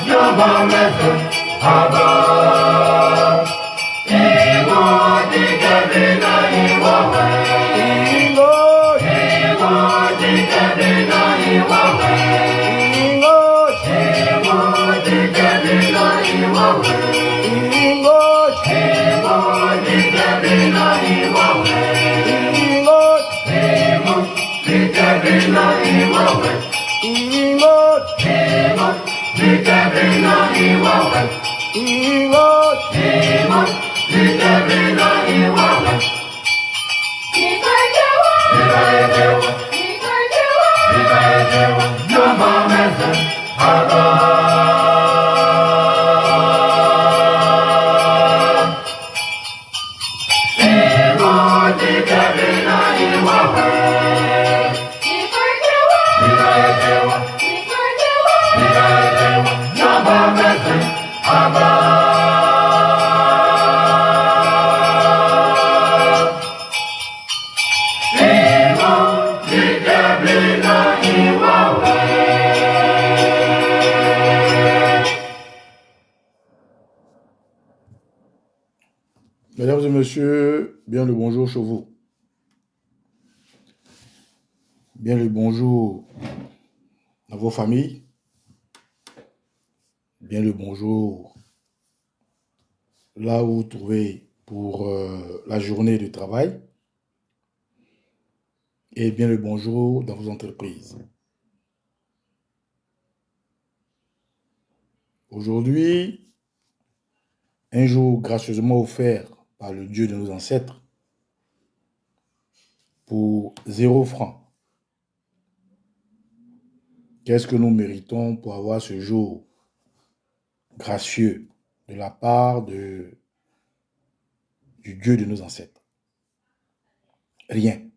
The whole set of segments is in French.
Your Mesdames et messieurs, bien le bonjour chez vous. Bien le bonjour à vos familles. Bien le bonjour là où vous trouvez pour la journée de travail. Et bien le bonjour dans vos entreprises. Aujourd'hui, un jour gracieusement offert par le Dieu de nos ancêtres pour 0 francs. Qu'est-ce que nous méritons pour avoir ce jour gracieux de la part du Dieu de nos ancêtres? Rien.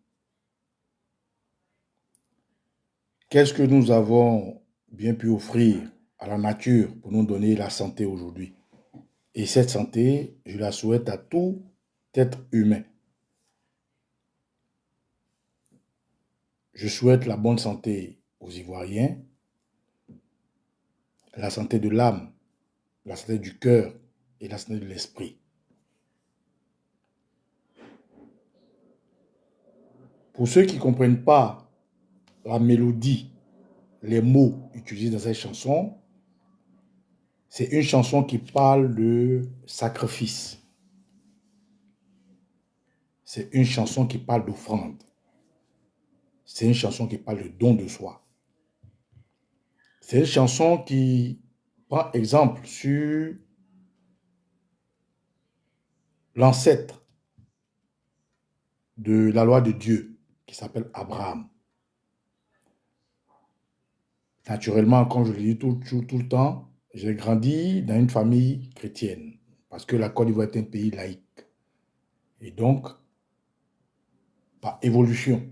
Qu'est-ce que nous avons bien pu offrir à la nature pour nous donner la santé aujourd'hui? Et cette santé, je la souhaite à tout être humain. Je souhaite la bonne santé aux Ivoiriens, la santé de l'âme, la santé du cœur et la santé de l'esprit. Pour ceux qui ne comprennent pas la mélodie, les mots utilisés dans cette chanson, c'est une chanson qui parle de sacrifice. C'est une chanson qui parle d'offrande. C'est une chanson qui parle de don de soi. C'est une chanson qui prend exemple sur l'ancêtre de la loi de Dieu qui s'appelle Abraham. Naturellement, comme je le dis tout le temps, j'ai grandi dans une famille chrétienne parce que la Côte d'Ivoire est un pays laïque. Et donc, par évolution,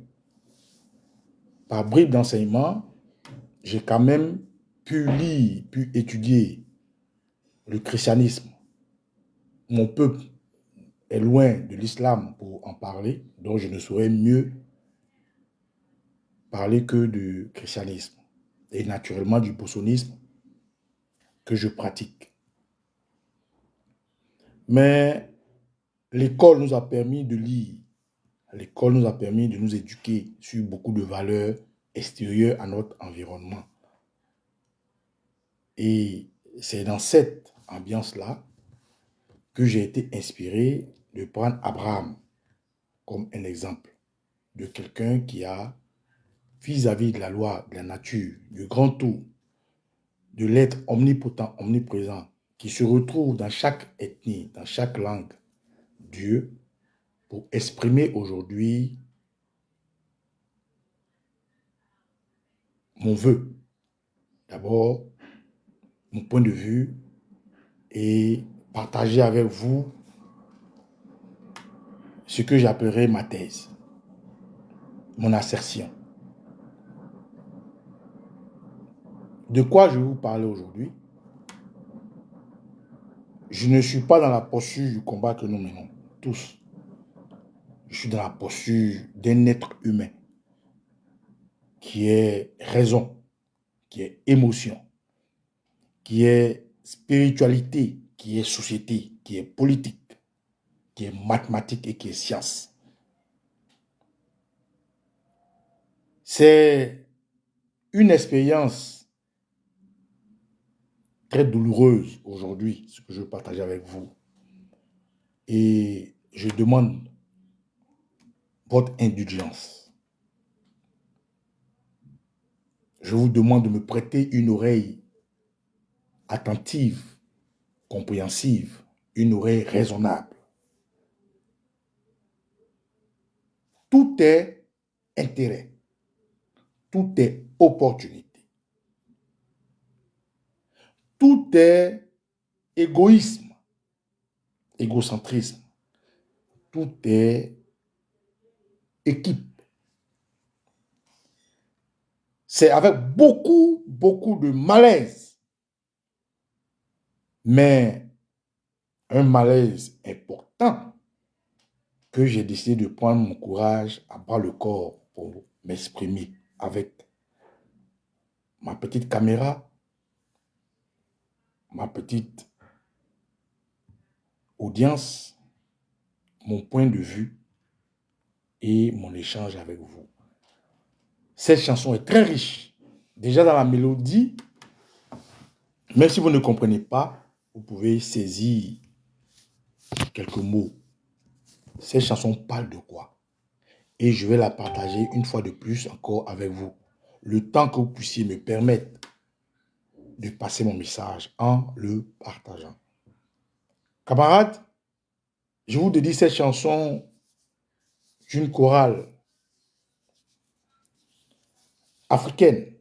par bribes d'enseignement, j'ai quand même pu lire, pu étudier le christianisme. Mon peuple est loin de l'islam pour en parler, donc je ne saurais mieux parler que du christianisme et naturellement du boussonisme que je pratique. Mais l'école nous a permis de lire, l'école nous a permis de nous éduquer sur beaucoup de valeurs extérieures à notre environnement. Et c'est dans cette ambiance-là que j'ai été inspiré de prendre Abraham comme un exemple de quelqu'un qui a, vis-à-vis de la loi de la nature, du grand tout, de l'être omnipotent, omniprésent, qui se retrouve dans chaque ethnie, dans chaque langue, Dieu, pour exprimer aujourd'hui mon vœu. D'abord, mon point de vue et partager avec vous ce que j'appellerai ma thèse, mon assertion. De quoi je vais vous parler aujourd'hui? Je ne suis pas dans la posture du combat que nous menons, tous. Je suis dans la posture d'un être humain qui est raison, qui est émotion, qui est spiritualité qui est société, qui est politique, qui est mathématique et qui est science. C'est une expérience très douloureuse aujourd'hui, ce que je partage avec vous. Et je demande votre indulgence. Je vous demande de me prêter une oreille attentive, compréhensive, une oreille raisonnable. Tout est intérêt, tout est opportunité, tout est égoïsme, égocentrisme, tout est équipe. C'est avec beaucoup de malaise, mais un malaise important que j'ai décidé de prendre mon courage à bras le corps pour m'exprimer avec ma petite caméra, ma petite audience, mon point de vue et mon échange avec vous. Cette chanson est très riche. Déjà dans la mélodie, même si vous ne comprenez pas, vous pouvez saisir quelques mots. Cette chanson parle de quoi? Et je vais la partager une fois de plus encore avec vous. Le temps que vous puissiez me permettre de passer mon message en le partageant. Camarades, je vous dédie cette chanson d'une chorale africaine,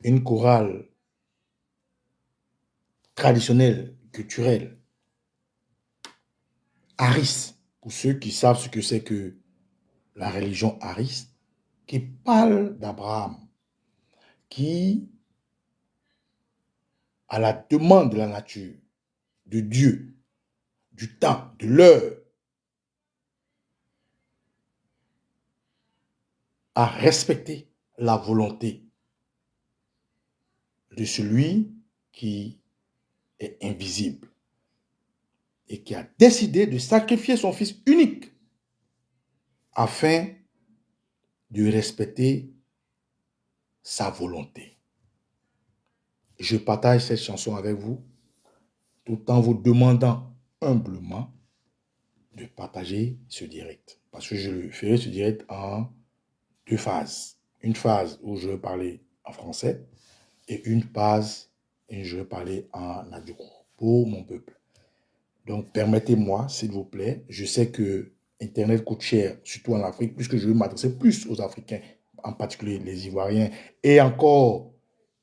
une chorale traditionnelle, culturelle, Haris, pour ceux qui savent ce que c'est que la religion Haris, qui parle d'Abraham, qui, à la demande de la nature, de Dieu, du temps, de l'heure, a respecté la volonté de celui qui est invisible et qui a décidé de sacrifier son fils unique afin de respecter sa volonté. Je partage cette chanson avec vous tout en vous demandant humblement de partager ce direct. Parce que je ferai ce direct en deux phases. Une phase où je vais parler en français et une phase où je vais parler en adjou pour mon peuple. Donc, permettez-moi, s'il vous plaît, je sais que Internet coûte cher, surtout en Afrique, puisque je veux m'adresser plus aux Africains, en particulier les Ivoiriens, et encore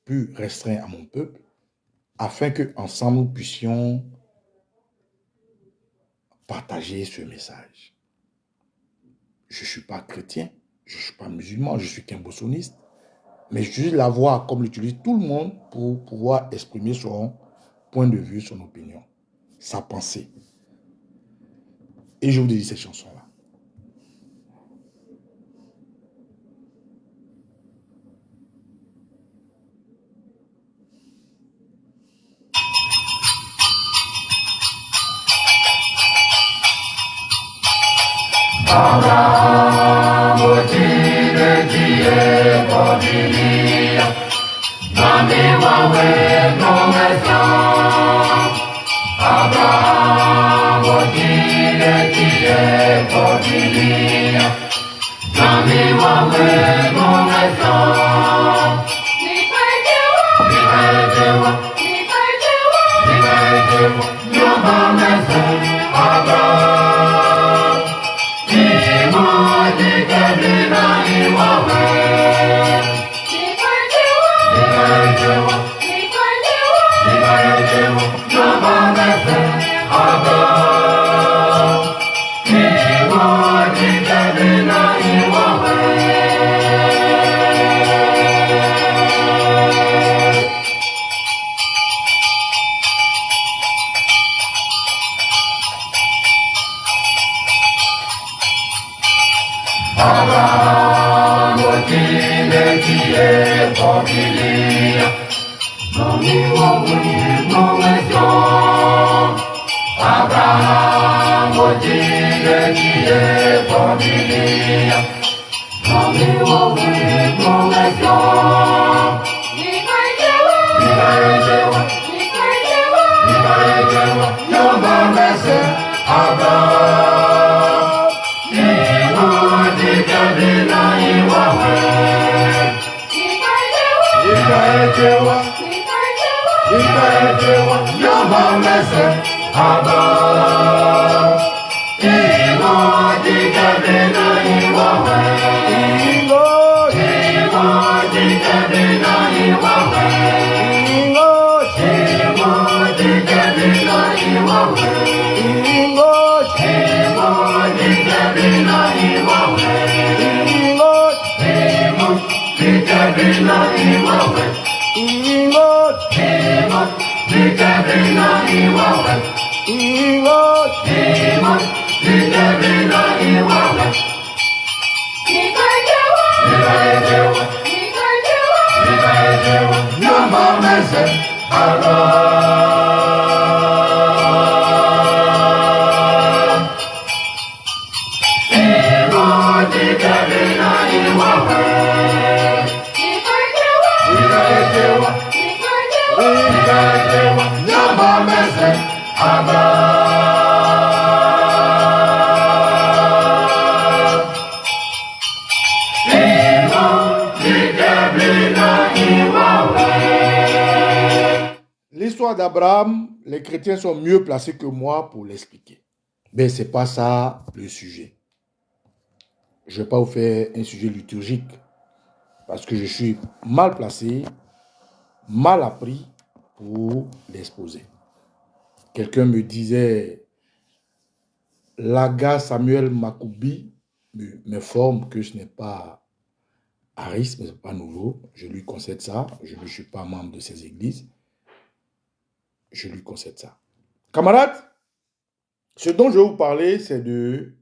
plus restreint à mon peuple, afin qu'ensemble nous puissions partager ce message. Je ne suis pas chrétien, je ne suis pas musulman, je suis qu'un bossoniste, mais j'utilise la voix comme l'utilise tout le monde pour pouvoir exprimer son point de vue, son opinion, sa pensée. Et je vous dédie cette chanson-là. Abraham, otine die Bodilia, nami wawe promesa. Abraham, otine die Bodilia, nami wawe promesa. Nikaetewa, nyomamesa, Abraham. Familia, non mi vuoi, non mi L'histoire d'Abraham, les chrétiens sont mieux placés que moi pour l'expliquer. Mais ce n'est pas ça le sujet. Je ne vais pas vous faire un sujet liturgique parce que je suis mal placé, mal appris pour l'exposer. Quelqu'un me disait, Laga Samuel Makoubi m'informe que ce n'est pas Harris, mais ce n'est pas nouveau. Je lui concède ça. Je ne suis pas membre de ces églises. Je lui concède ça. Camarades, ce dont je vais vous parler, c'est de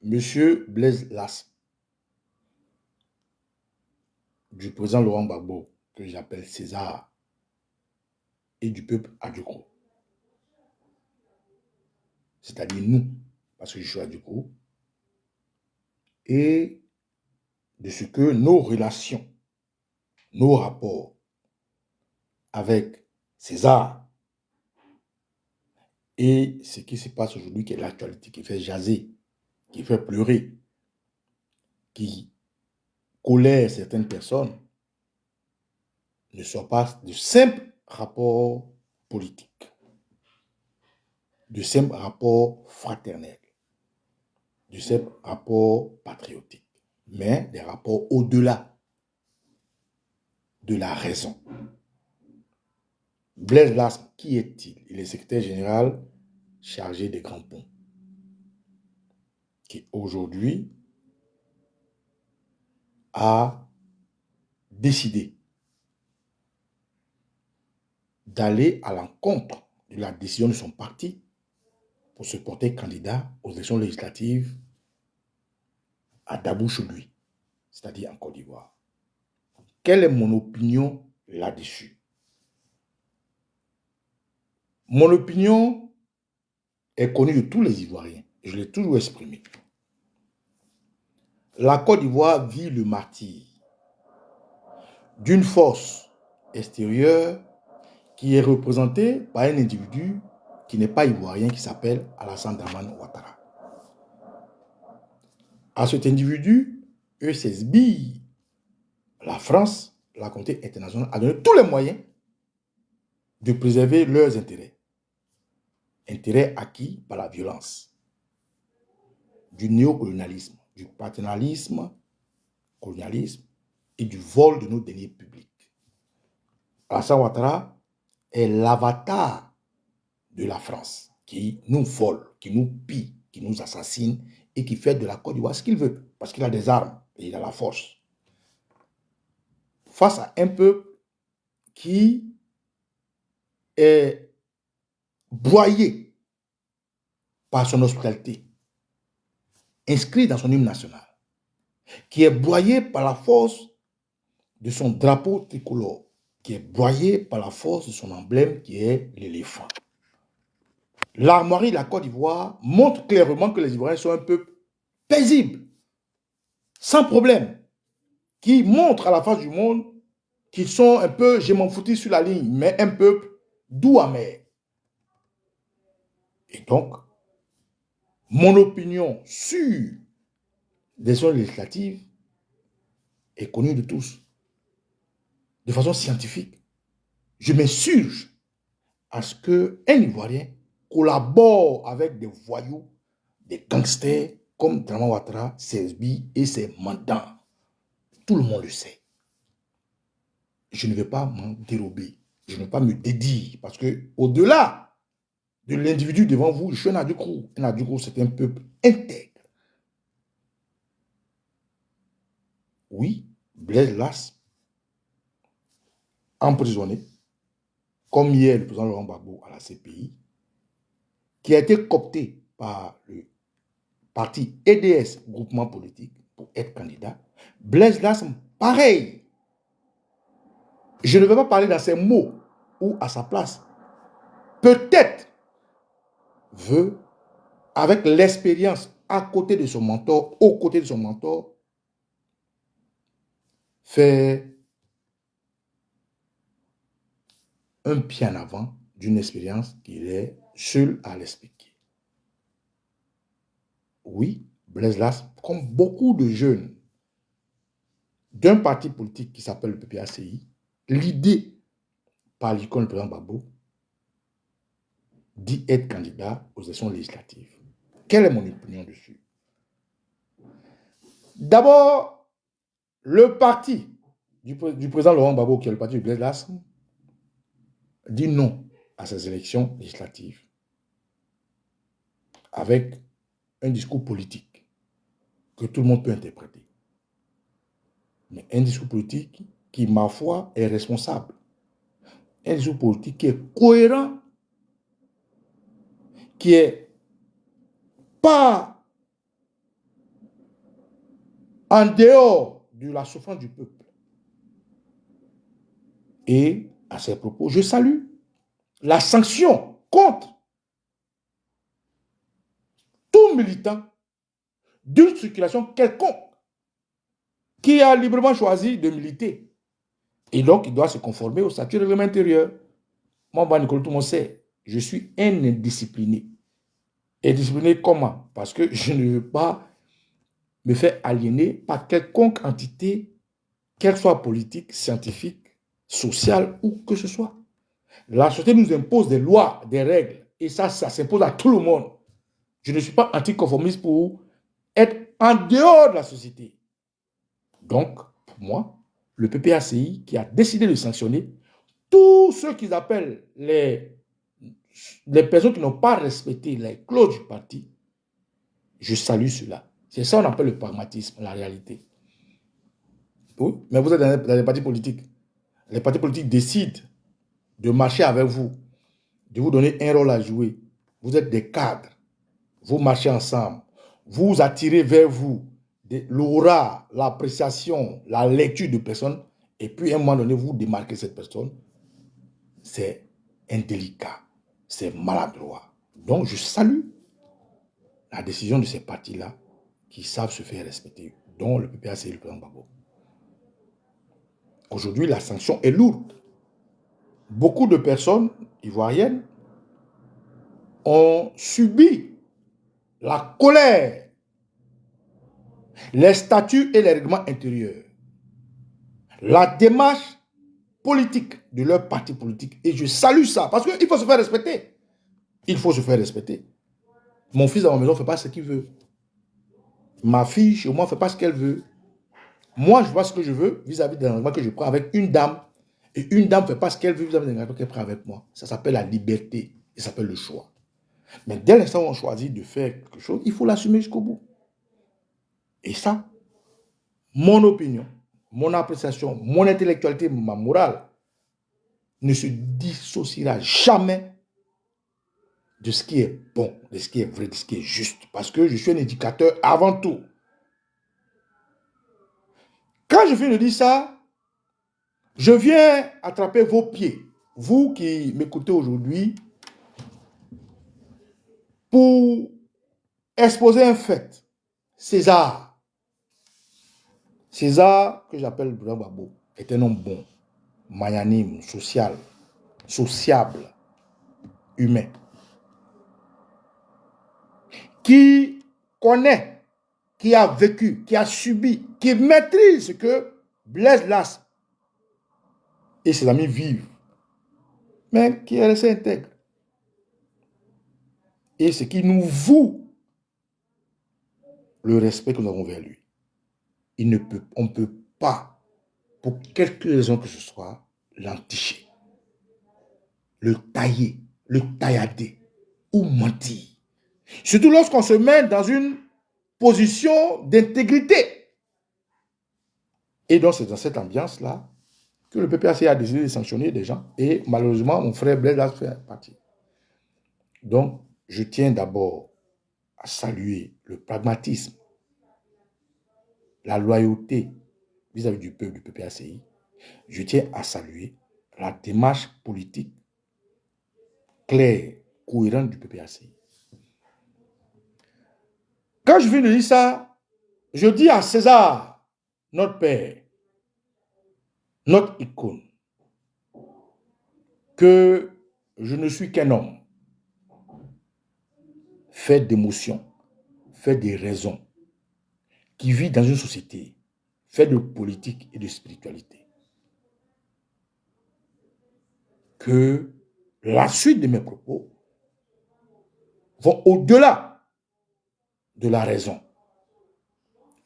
M. Blaise Lasme, du président Laurent Gbagbo, que j'appelle César, et du peuple Adjoko. C'est-à-dire nous, parce que je suis Adjoko, et de ce que nos relations, nos rapports avec César et ce qui se passe aujourd'hui, qui est l'actualité, qui fait jaser, qui fait pleurer, qui colère certaines personnes, ne sont pas de simples rapports politiques, de simples rapports fraternels, de simples rapports patriotiques, mais des rapports au-delà de la raison. Blaise Lasme, qui est-il? Il est secrétaire général chargé des grands ponts, qui aujourd'hui a décidé d'aller à l'encontre de la décision de son parti pour se porter candidat aux élections législatives à Dabou-Chelui, c'est-à-dire en Côte d'Ivoire. Quelle est mon opinion là-dessus? Mon opinion est connue de tous les Ivoiriens. Je l'ai toujours exprimée. La Côte d'Ivoire vit le martyre d'une force extérieure qui est représentée par un individu qui n'est pas ivoirien, qui s'appelle Alassane Dramane Ouattara. À cet individu, eux s'esbillent. La France, la communauté internationale, a donné tous les moyens de préserver leurs intérêts. Intérêts acquis par la violence, du néocolonialisme, du paternalisme, colonialisme et du vol de nos deniers publics. Alassane Ouattara est l'avatar de la France qui nous vole, qui nous pille, qui nous assassine et qui fait de la Côte d'Ivoire ce qu'il veut parce qu'il a des armes et il a la force. Face à un peuple qui est broyé par son hospitalité, inscrit dans son hymne national, qui est broyé par la force de son drapeau tricolore, qui est broyé par la force de son emblème qui est l'éléphant. L'armoirie de la Côte d'Ivoire montre clairement que les Ivoiriens sont un peuple paisible, sans problème, qui montre à la face du monde qu'ils sont un peu, je m'en foutis sur la ligne, mais un peuple doux amer. Et donc, mon opinion sur les élections législatives est connue de tous, de façon scientifique. Je m'insurge à ce qu'un Ivoirien collabore avec des voyous, des gangsters comme Dramane Ouattara, CSB et ses mandants. Tout le monde le sait. Je ne vais pas m'en dérober. Je ne vais pas me dédire parce que au-delà de l'individu devant vous, je suis un Adjoukrou. Un Adjoukrou, c'est un peuple intègre. Oui, Blaise Las, emprisonné, comme hier le président Laurent Gbagbo à la CPI, qui a été coopté par le parti EDS, groupement politique, pour être candidat. Blaise Las, pareil. Je ne vais pas parler dans ces mots ou à sa place. Peut-être veut, avec l'expérience à côté de son mentor, aux côtés de son mentor, faire un pied en avant d'une expérience qu'il est seul à l'expliquer. Oui, Blaise Las, comme beaucoup de jeunes d'un parti politique qui s'appelle le PPACI, l'idée par l'icône du président Gbagbo dit être candidat aux élections législatives. Quelle est mon opinion dessus? D'abord, le parti du président Laurent Gbagbo, qui est le parti de Blaise Las, dit non à ces élections législatives avec un discours politique que tout le monde peut interpréter. Mais un discours politique qui, ma foi, est responsable. Un discours politique qui est cohérent, qui est pas en dehors de la souffrance du peuple. Et à ces propos, je salue la sanction contre tout militant d'une circulation quelconque qui a librement choisi de militer. Et donc, il doit se conformer au statut de règlement intérieur. Moi, Nicolas, tout le monde sait, je suis un indiscipliné. Indiscipliné comment? Parce que je ne veux pas me faire aliéner par quelconque entité, qu'elle soit politique, scientifique, sociale ou que ce soit. La société nous impose des lois, des règles, et ça s'impose à tout le monde. Je ne suis pas anticonformiste pour être en dehors de la société. Donc, pour moi, le PPACI qui a décidé de sanctionner tous ceux qu'ils appellent les personnes qui n'ont pas respecté les clauses du parti, je salue cela. C'est ça qu'on appelle le pragmatisme, la réalité. Oui, mais vous êtes dans les partis politiques. Les partis politiques décident de marcher avec vous, de vous donner un rôle à jouer. Vous êtes des cadres. Vous marchez ensemble. Vous attirez vers vous l'aura, l'appréciation, la lecture de personnes. Et puis, à un moment donné, vous démarquez cette personne. C'est indélicat. C'est maladroit. Donc, je salue la décision de ces partis-là qui savent se faire respecter, dont le PPAC et le président Gbagbo. Aujourd'hui, la sanction est lourde. Beaucoup de personnes ivoiriennes ont subi la colère, les statuts et les règlements intérieurs, la démarche politique de leur parti politique. Et je salue ça, parce qu'il faut se faire respecter. Il faut se faire respecter. Mon fils dans ma maison ne fait pas ce qu'il veut. Ma fille, chez moi, ne fait pas ce qu'elle veut. Moi, je vois ce que je veux vis-à-vis d'un engagement que je prends avec une dame. Et une dame ne fait pas ce qu'elle veut vis-à-vis d'un engagement qu'elle prend avec moi. Ça s'appelle la liberté. Ça s'appelle le choix. Mais dès l'instant où on choisit de faire quelque chose, il faut l'assumer jusqu'au bout. Et ça, mon opinion, mon appréciation, mon intellectualité, ma morale ne se dissociera jamais de ce qui est bon, de ce qui est vrai, de ce qui est juste. Parce que je suis un éducateur avant tout. Quand je viens de dire ça, je viens attraper vos pieds. Vous qui m'écoutez aujourd'hui, pour exposer un fait. César, que j'appelle Babo, est un homme bon, magnanime, social, sociable, humain, qui connaît, qui a vécu, qui a subi, qui maîtrise ce que Blaise Las et ses amis vivent, mais qui est resté intègre. Et ce qui nous voue le respect que nous avons vers lui. On ne peut pas, pour quelque raison que ce soit, l'enticher, le tailler, le taillader ou mentir. Surtout lorsqu'on se met dans une position d'intégrité. Et donc, c'est dans cette ambiance-là que le PPAC a décidé de sanctionner des gens. Et malheureusement, mon frère Blaise a fait partie. Donc, je tiens d'abord à saluer le pragmatisme, la loyauté vis-à-vis du peuple du PPACI. Je tiens à saluer la démarche politique claire, cohérente du PPACI. Quand je viens de dire ça, je dis à César, notre père, notre icône, que je ne suis qu'un homme, fait d'émotions, fait de raisons, qui vit dans une société, fait de politique et de spiritualité. Que la suite de mes propos vont au-delà de la raison.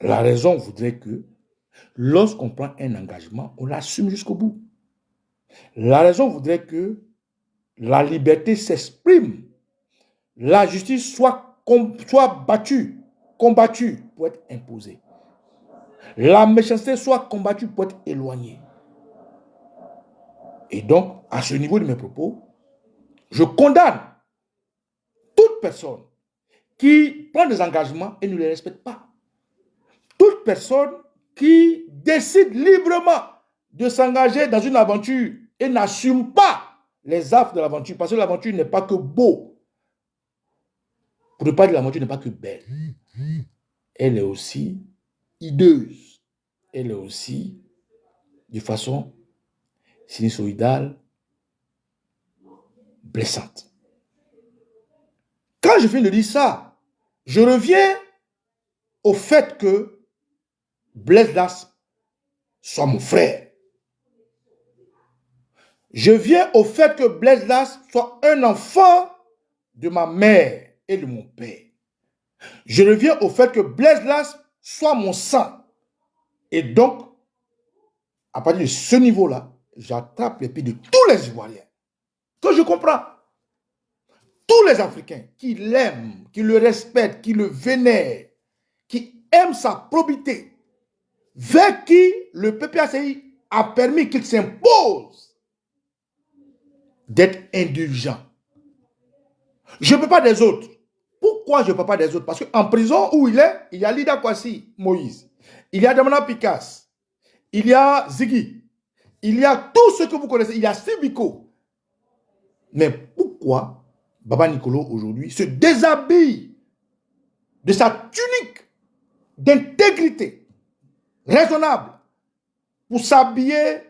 La raison voudrait que lorsqu'on prend un engagement, on l'assume jusqu'au bout. La raison voudrait que la liberté s'exprime, la justice soit battue, combattue pour être imposée. La méchanceté soit combattue pour être éloignée. Et donc, à ce niveau de mes propos, je condamne toute personne qui prend des engagements et ne les respecte pas. Toute personne qui décide librement de s'engager dans une aventure et n'assume pas les affres de l'aventure, parce que l'aventure n'est pas que beau. Pour ne pas dire l'aventure n'est pas que belle. Elle est aussi hideuse. Elle est aussi, de façon sinusoïdale, blessante. Quand je viens de dire ça, je reviens au fait que Blaise Las soit mon frère. Je viens au fait que Blaise Las soit un enfant de ma mère et de mon père. Je reviens au fait que Blaise Las soit mon sang. Et donc, à partir de ce niveau-là, j'attrape les pieds de tous les Ivoiriens. Que je comprends. Tous les Africains qui l'aiment, qui le respectent, qui le vénèrent, qui aiment sa probité, vers qui le PPACI a permis qu'il s'impose d'être indulgent. Je ne peux pas des autres. Pourquoi je ne peux pas des autres? Parce qu'en prison où il est, il y a Lida Kwasi, Moïse. Il y a Damana Picasse. Il y a Ziggy. Il y a tout ce que vous connaissez. Il y a Sibiko. Mais pourquoi Baba Nicolo aujourd'hui se déshabille de sa tunique d'intégrité raisonnable pour s'habiller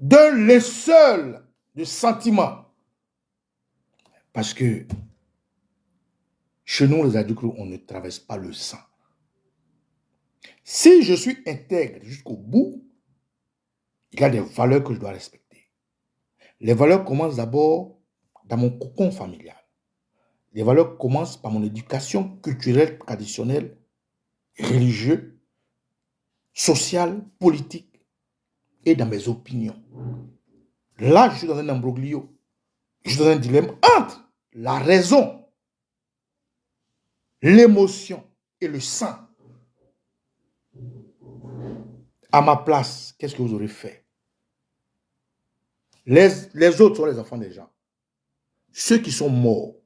d'un linceul de sentiments? Parce que chez nous, les adultes, on ne traverse pas le sang. Si je suis intègre jusqu'au bout, il y a des valeurs que je dois respecter. Les valeurs commencent d'abord dans mon cocon familial. Les valeurs commencent par mon éducation culturelle, traditionnelle, religieuse, sociale, politique et dans mes opinions. Là, je suis dans un imbroglio. Je suis dans un dilemme entre la raison, l'émotion et le sang. À ma place, qu'est-ce que vous aurez fait? Les autres sont les enfants des gens. Ceux qui sont morts,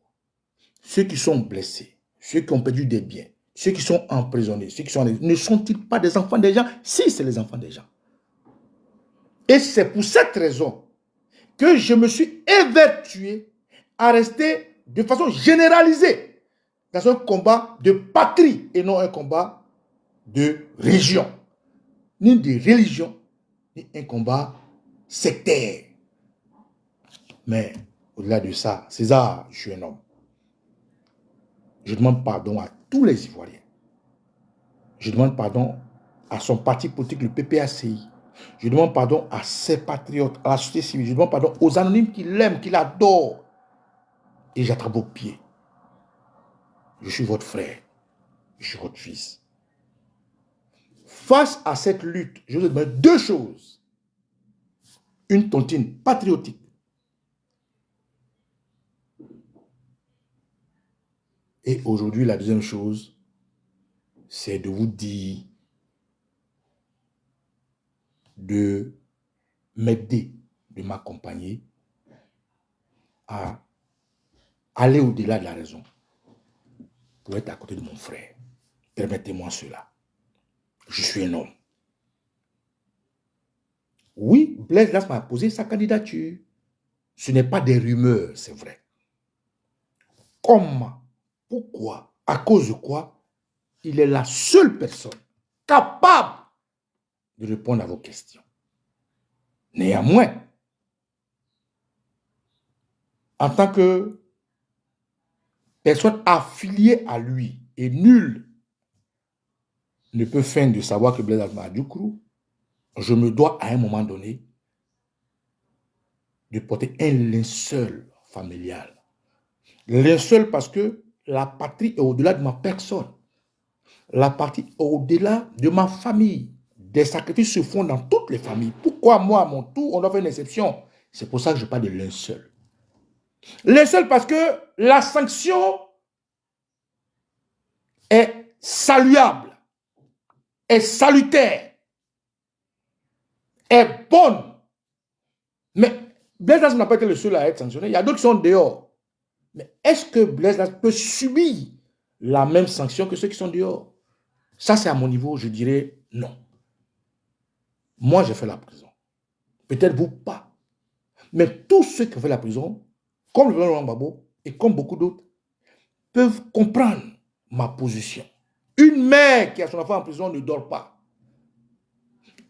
ceux qui sont blessés, ceux qui ont perdu des biens, ceux qui sont emprisonnés, ceux qui sont... Ne sont-ils pas des enfants des gens? Si, c'est les enfants des gens. Et c'est pour cette raison que je me suis évertué à rester de façon généralisée dans un combat de patrie et non un combat de région, ni de religion, ni un combat sectaire. Mais au-delà de ça, César, je suis un homme. Je demande pardon à tous les Ivoiriens. Je demande pardon à son parti politique, le PPACI. Je demande pardon à ses patriotes, à la société civile. Je demande pardon aux anonymes qui l'aiment, qui l'adorent. Et j'attrape vos pieds. Je suis votre frère. Je suis votre fils. Face à cette lutte, je vous demande deux choses. Une tontine patriotique. Et aujourd'hui, la deuxième chose, c'est de vous dire de m'aider, de m'accompagner à aller au-delà de la raison pour être à côté de mon frère. Permettez-moi cela. Je suis un homme. Oui, Blaise Las m'a posé sa candidature. Ce n'est pas des rumeurs, c'est vrai. Comment? Pourquoi? À cause de quoi? Il est la seule personne capable de répondre à vos questions. Néanmoins, en tant que personne affiliée à lui, et nul ne peut feindre de savoir que Blaise Las Djoukrou, je me dois à un moment donné de porter un linceul familial. Linceul parce que la patrie est au-delà de ma personne. La patrie est au-delà de ma famille. Des sacrifices se font dans toutes les familles. Pourquoi moi, à mon tour, on doit faire une exception? C'est pour ça que je parle de linceul. Linceul parce que la sanction est saluable, est salutaire, est bonne. Mais Blaise Las n'a pas été le seul à être sanctionné. Il y a d'autres qui sont dehors. Mais est-ce que Blaise Las peut subir la même sanction que ceux qui sont dehors? Ça, c'est à mon niveau, je dirais non. Moi, j'ai fait la prison. Peut-être vous pas. Mais tous ceux qui ont fait la prison, comme le président Laurent Gbagbo et comme beaucoup d'autres, peuvent comprendre ma position. Une mère qui a son enfant en prison ne dort pas.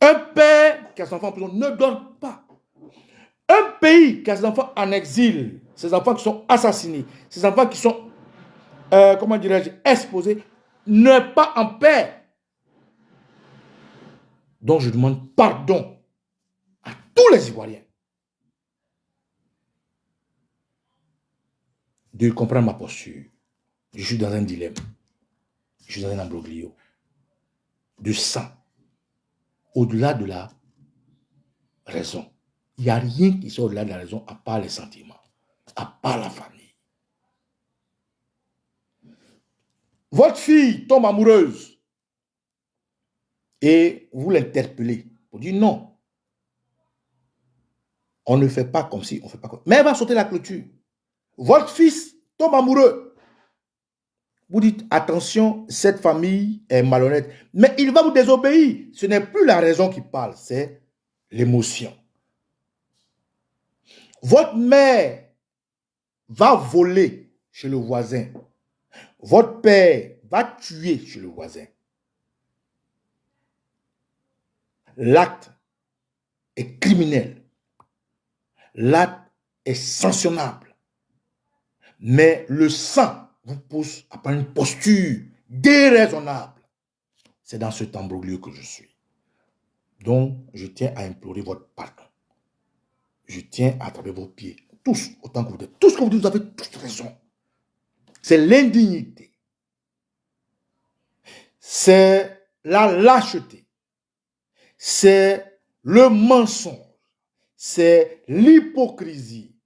Un père qui a son enfant en prison ne dort pas. Un pays qui a ses enfants en exil, ses enfants qui sont assassinés, ses enfants qui sont, comment dirais-je, exposés, n'est pas en paix. Donc je demande pardon à tous les Ivoiriens de comprendre ma posture. Je suis dans un dilemme. Je suis dans un imbroglio de sang. Au-delà de la raison. Il n'y a rien qui soit au-delà de la raison à part les sentiments, à part la famille. Votre fille tombe amoureuse et vous l'interpellez pour dire non. On ne fait pas comme si, on ne fait pas comme... Mais elle va sauter la clôture. Votre fils tombe amoureux. Vous dites, attention, cette famille est malhonnête. Mais il va vous désobéir. Ce n'est plus la raison qui parle, c'est l'émotion. Votre mère va voler chez le voisin. Votre père va tuer chez le voisin. L'acte est criminel. L'acte est sanctionnable. Mais le sang vous pousse à prendre une posture déraisonnable. C'est dans cet imbroglio que je suis. Donc, je tiens à implorer votre pardon. Je tiens à attraper vos pieds. Tous, autant que vous êtes. Tout ce que vous dites, vous avez toute raison. C'est l'indignité. C'est la lâcheté. C'est le mensonge. C'est l'hypocrisie.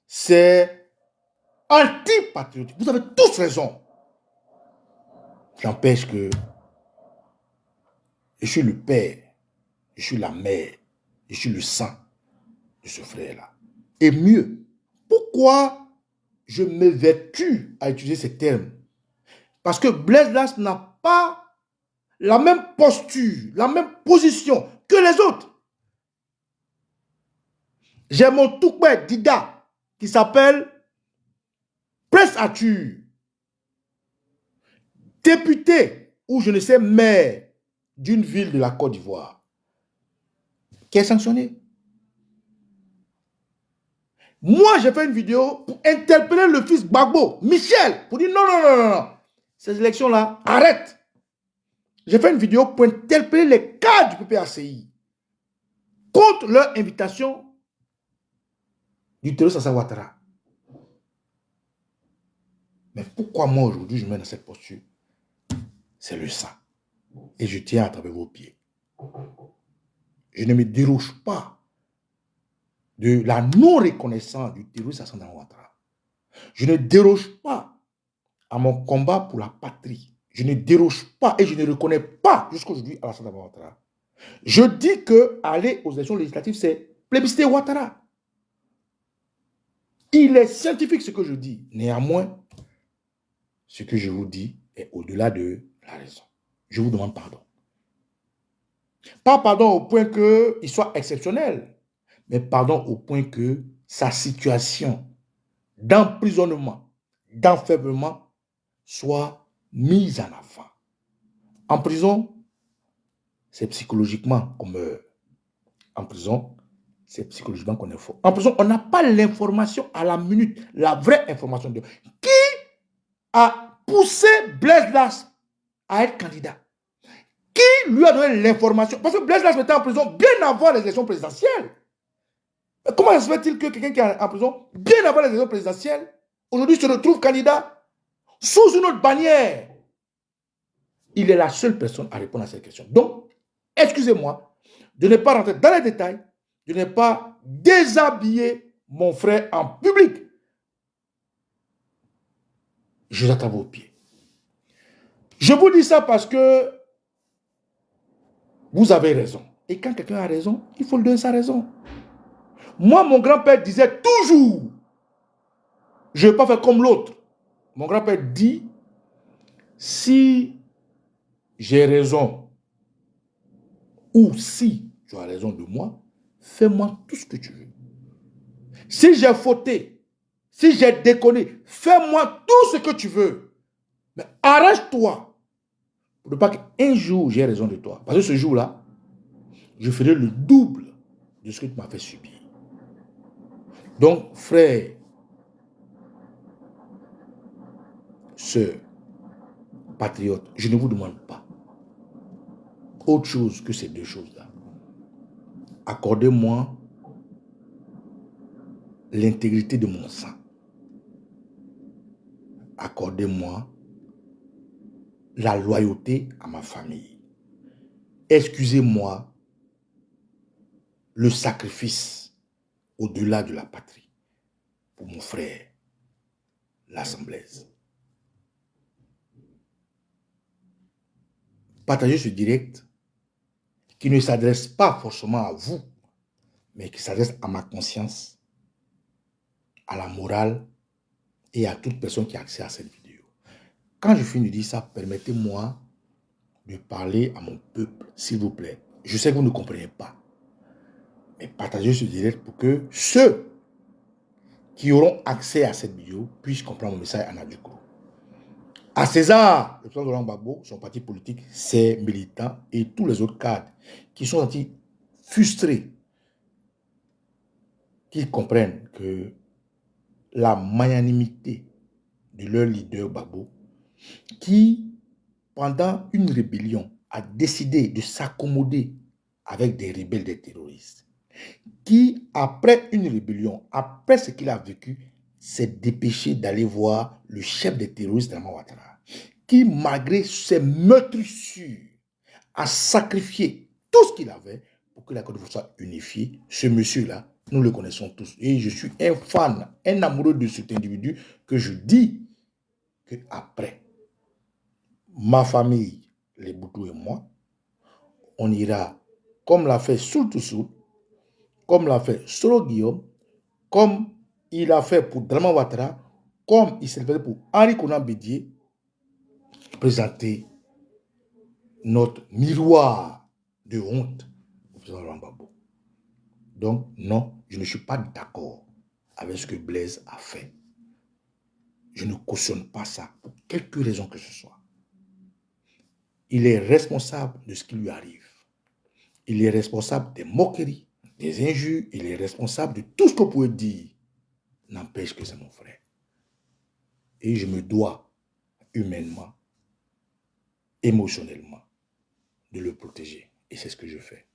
C'est antipatriotique. Vous avez tous raison. J'empêche que je suis le père, je suis la mère, je suis le sang de ce frère-là. Et mieux, pourquoi je m'évertue à utiliser ces termes? Parce que Blaise Las n'a pas la même posture, la même position que les autres. J'ai mon tout père Dida qui s'appelle Prince Arthur, député ou je ne sais maire d'une ville de la Côte d'Ivoire, qui est sanctionné. Moi, j'ai fait une vidéo pour interpeller le fils Gbagbo, Michel, pour dire non, non, non, non, non. Ces élections-là, arrête. J'ai fait une vidéo pour interpeller les cadres du PPACI contre leur invitation du terroriste Alassane Ouattara. Mais pourquoi moi aujourd'hui je me mets dans cette posture? C'est le sang. Et je tiens à travers vos pieds. Je ne me déroge pas de la non-reconnaissance du terroriste Alassane Ouattara. Je ne déroge pas à mon combat pour la patrie. Je ne déroge pas et je ne reconnais pas jusqu'aujourd'hui Alassane Ouattara. Je dis que aller aux élections législatives, c'est plébisciter Ouattara. Il est scientifique ce que je dis. Néanmoins, ce que je vous dis est au-delà de la raison. Je vous demande pardon. Pas pardon au point qu'il soit exceptionnel, mais pardon au point que sa situation d'emprisonnement, d'enfermement soit mise en avant. En prison, c'est psychologiquement qu'on meurt. En prison, c'est psychologiquement qu'on est fort. En prison, on n'a pas l'information à la minute, la vraie information. Qui a poussé Blaise Las à être candidat? Qui lui a donné l'information? Parce que Blaise Las était en prison bien avant les élections présidentielles. Comment se fait-il que quelqu'un qui est en prison bien avant les élections présidentielles, aujourd'hui se retrouve candidat sous une autre bannière? Il est la seule personne à répondre à cette question. Donc, excusez-moi de ne pas rentrer dans les détails, de ne pas déshabiller mon frère en public. Je l'attends vos pieds. Je vous dis ça parce que vous avez raison. Et quand quelqu'un a raison, il faut lui donner sa raison. Moi, mon grand-père disait toujours, je ne vais pas faire comme l'autre. Mon grand-père dit, si j'ai raison ou si tu as raison de moi, fais-moi tout ce que tu veux. Si j'ai fauté, si j'ai déconné, fais-moi tout ce que tu veux. Mais arrête-toi pour ne pas qu'un jour j'ai raison de toi. Parce que ce jour-là, je ferai le double de ce que tu m'as fait subir. Donc, frère, sœur, patriote, je ne vous demande pas autre chose que ces deux choses-là. Accordez-moi l'intégrité de mon sang. Accordez-moi la loyauté à ma famille. Excusez-moi le sacrifice au-delà de la patrie pour mon frère, l'Assemblaise. Partagez ce direct qui ne s'adresse pas forcément à vous, mais qui s'adresse à ma conscience, à la morale et à toute personne qui a accès à cette vidéo. Quand je finis de dire ça, permettez-moi de parler à mon peuple, s'il vous plaît. Je sais que vous ne comprenez pas, mais partagez ce direct pour que ceux qui auront accès à cette vidéo puissent comprendre mon message en adjugant. À César, le président Laurent Gbagbo, son parti politique, ses militants et tous les autres cadres qui sont sentis frustrés, qu'ils comprennent que la magnanimité de leur leader Gbagbo, qui, pendant une rébellion, a décidé de s'accommoder avec des rebelles, des terroristes, qui, après une rébellion, après ce qu'il a vécu, s'est dépêché d'aller voir le chef des terroristes, Alassane Ouattara, qui, malgré ses meurtrissures, a sacrifié tout ce qu'il avait pour que la Côte d'Ivoire soit unifiée. Ce monsieur-là, nous le connaissons tous. Et je suis un fan, un amoureux de cet individu que je dis qu'après, ma famille, les Boutous et moi, on ira, comme l'a fait Soultoussou, comme l'a fait Solo Guillaume, comme il a fait pour Draman Ouattara, comme il s'est fait pour Henri Konan Bédié, présenter notre miroir de honte au président Laurent Gbagbo. Donc, non, je ne suis pas d'accord avec ce que Blaise a fait. Je ne cautionne pas ça, pour quelque raison que ce soit. Il est responsable de ce qui lui arrive. Il est responsable des moqueries, des injures. Il est responsable de tout ce qu'on pourrait dire. N'empêche que c'est mon frère. Et je me dois, humainement, émotionnellement, de le protéger. Et c'est ce que je fais.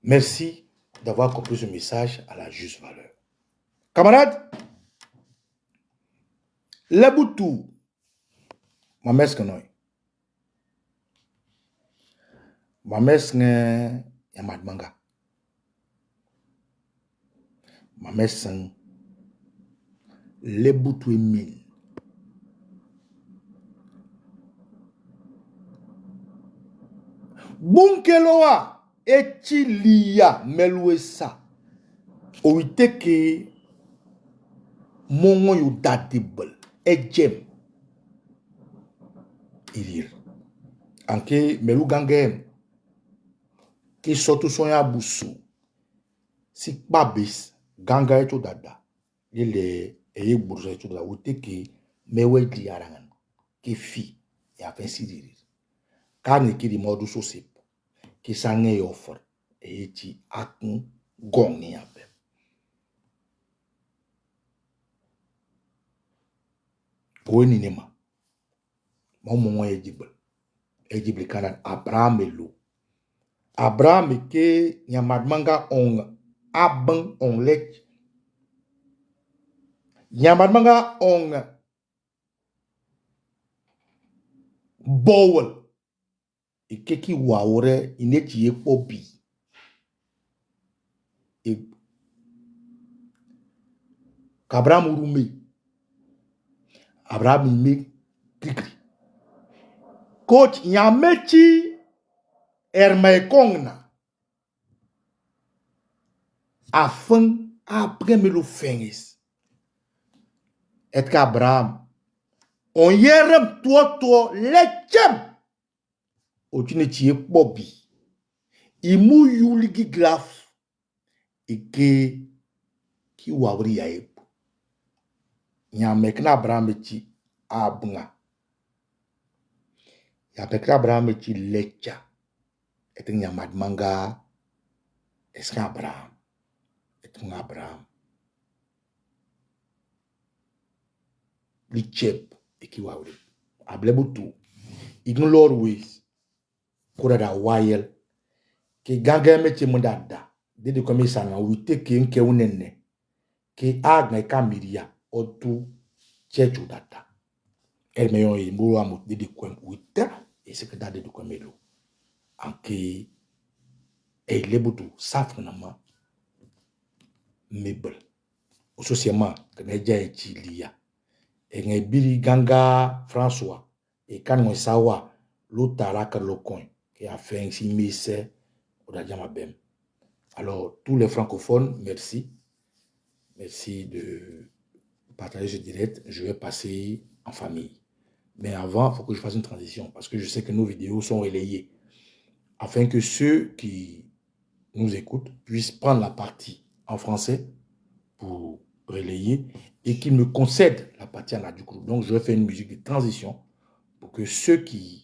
Merci d'avoir compris ce message à la juste valeur. Camarades, la boutou, ma mère qu'noy. Ma mère y a madmanga. Ma mère sang le boutou et mine. Bunkeloa etilia meluesa. Oite ke mongo yu datibel. Ejem. Ilir. Anke melu gangem. Ki sotu sonya busu. Si babis ganga eto dada. Ile eye burza eto dada. Oite ke mewe di arangan. Ki fi. Ya fen sirir. Kani ki di modu so sip. Ki sange offer. Eye ti akun gong ni abe. Owe ni nema. Maman Ejibel. Ejibel kanan Abraham elo. Abraham ke nyamadmanga on abang on lek. Nyamadmanga on bowel. Ikeki waore ineti popi. Abraham urume. Abraham me kikri. Coach nyamechi ermaekongna. Afin après me le fengis. Et qu'Abraham on yerem toi lechem. Otune tie bobi. Imu yuligi graf. Ike ki wawri yae. Nyamekna Abraham echi abunga. Yapekna Abraham echi lecha. Et nyamadmanga eska Abraham. Et Abraham. Lichep eki wawri. Ablebutu. Ignore ways. Koda da wayel. Ke ganga meche mundada. Dede kome sana wite ke nke unene. Ke agna kamiria. Otu chechu data. El meyon yi mburu amut dede kwen wita. E sekeda dede kome lo. Anke lebutu safnama mebel. Ososiema keneja echi liya. E biri ganga François. E kanwe sawa l'otara lokon. Qui a fait ainsi Messe Odadjamabem. Alors, tous les francophones, merci. Merci de partager ce direct. Je vais passer en famille. Mais avant, il faut que je fasse une transition parce que je sais que nos vidéos sont relayées. Afin que ceux qui nous écoutent puissent prendre la partie en français pour relayer et qu'ils me concèdent la partie en adjoucrou. Donc, je vais faire une musique de transition pour que ceux qui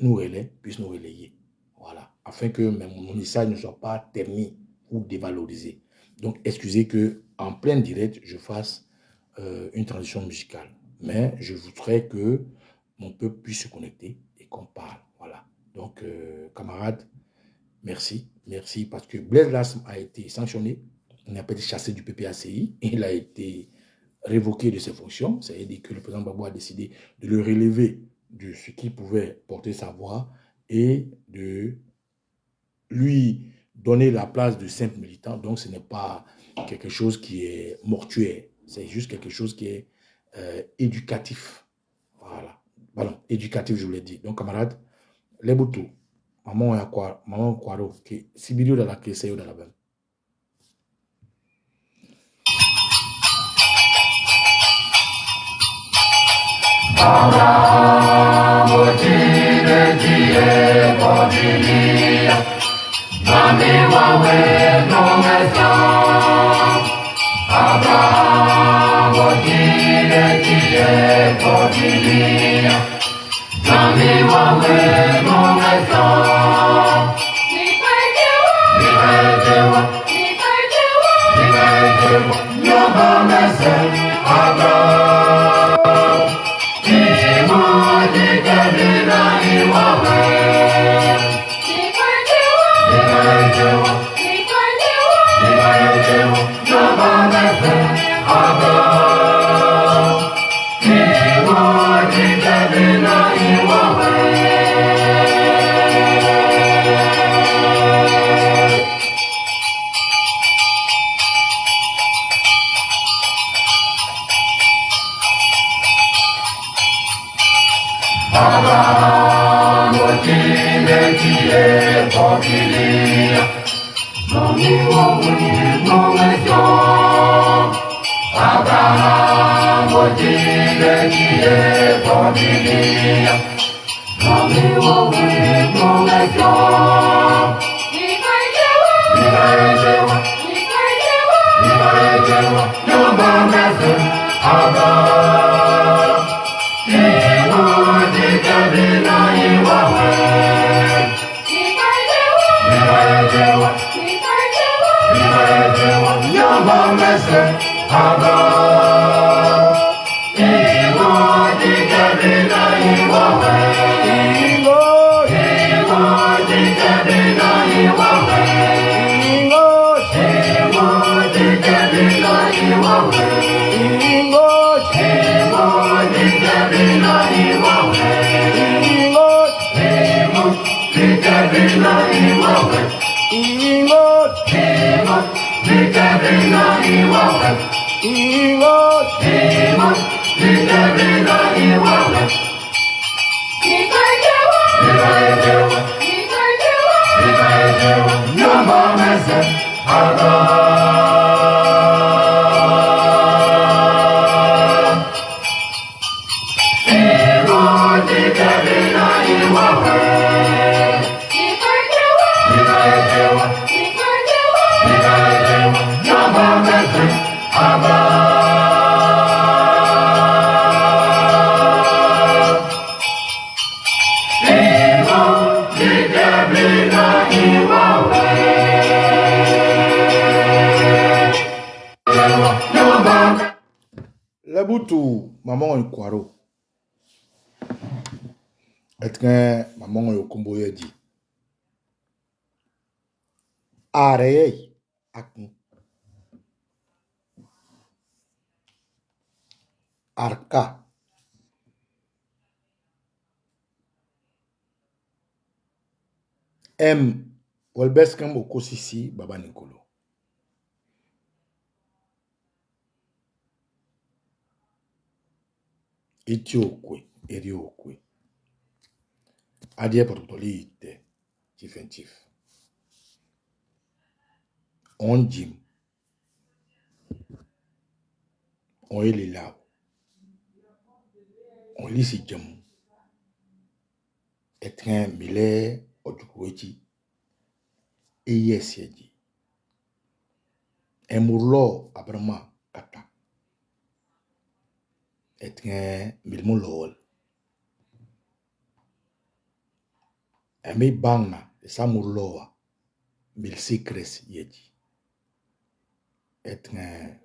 nous relaient puissent nous relayer. Voilà. Afin que mon message ne soit pas terni ou dévalorisé. Donc, excusez que en plein direct, je fasse une transition musicale. Mais je voudrais que mon peuple puisse se connecter et qu'on parle. Voilà. Donc, camarades, merci. Merci parce que Blaise Lasme a été sanctionné. Il n'a pas été chassé du PPACI. Il a été révoqué de ses fonctions. C'est-à-dire que le président Gbagbo a décidé de le relever de ce qui pouvait porter sa voix et de lui donner la place de simple militant. Donc, ce n'est pas quelque chose qui est mortuaire. C'est juste quelque chose qui est éducatif. Voilà. Voilà, éducatif, je vous l'ai dit. Donc, camarades, les boutous, maman a quoi, maman quoi, qui Sibirio dans la clé, c'est dans la belle. Abraham, Otine, Tie, Bodilia, Nami, Wawe, Nonga, Abraham, Otine. Lebutu maman Kwaro. Etken maman Yokumbo yedi. Areye akun. Arka. Welbeskem okosisi Baba Nikolo. Iti okwe, eri okwe. Adie protoli ite, chif. On jim. On eli lao. On lisi jam. Etren mile ojukuwechi. Eyesieji. Emurlo abrama kata. Etren milmu lol. Emi bangna esamurloa mil secrets yeji. Etren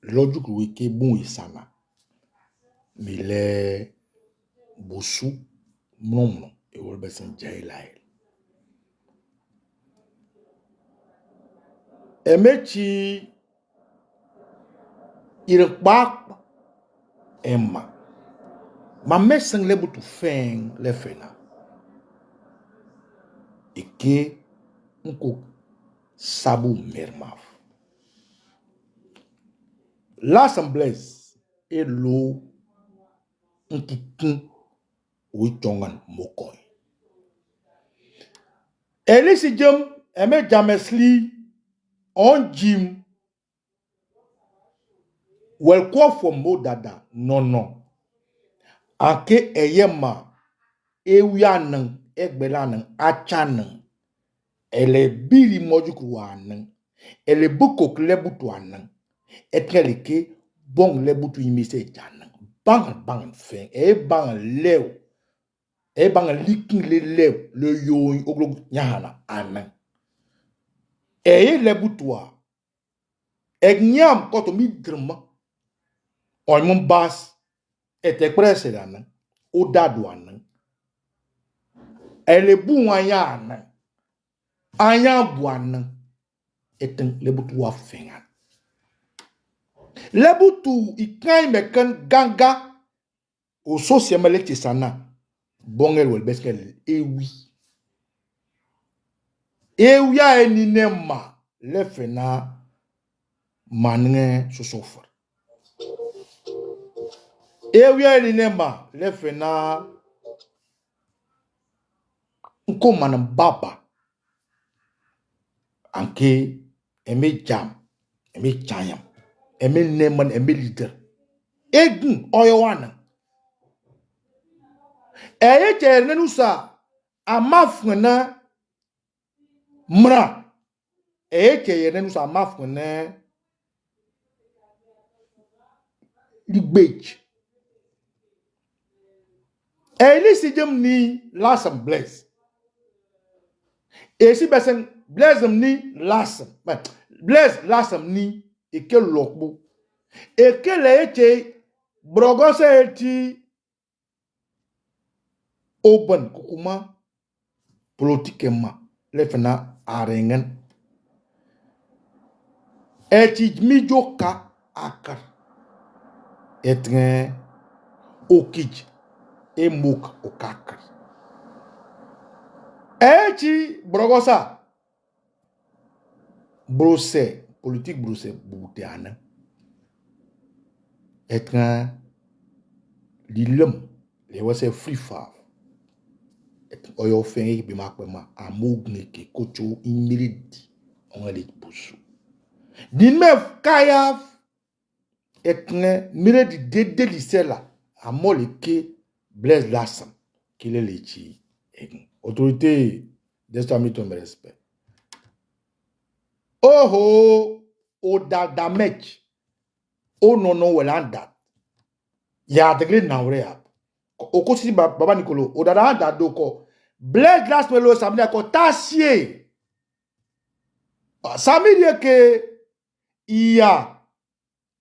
lojukuweke bon isana. Mile bosu mnomno e wolbesen jailael. Emechi irkbak emma. Ma mesen lebutu feng le fena. Eke nko sabu mermaf. L'assemblée est l'eau nkikun witongan mokoy. Elisi jam eme jamesli on jim wel kwa for modada non. Ake eyema ewianan egbelanan achanan ele biri mojukuwanan ele bukok lebutu anan eteleke bon lebutu imise janan. bang fin e bang lew e bang liking le lew le yo oglo nyana anan e le butwa e nyam ko to mi drama on mon bas et express dan o dadu anan e le bu anya anan anya bu anan eten le butwa fin le butu ikan mekan ganga o sociamele tisana bongel wel beskel ewi ya eninema le fena manne sosofer ya eninema le fena nko manam baba anke eme jam eme chayam eme neman eme leader egun oyowana eye cherne nusa amafna mra eye cherne nusa amafna ligbej elisi jem ni lasam bless esi besen blessem ni lasam bless lasam ni eke lokbo eke le eche brogose eti open kukuma politikema lefena arengen eti mijoka akar etne okij emok okakar eti brogosa brose politique brose butiana etne lilem le wase free fall oyo fengi bimakpema amogne ke kocho imiridi ongali busu dinmef kayaf etne miredi dede lisela amole ke blaise lasam kile lechi autorité d'estami ton respect oho odadamech onono welanda ya degle nawre ya okosi baba Nicolo odadada doko Blaise Lasmelo samedi ko tasie samedi ke iya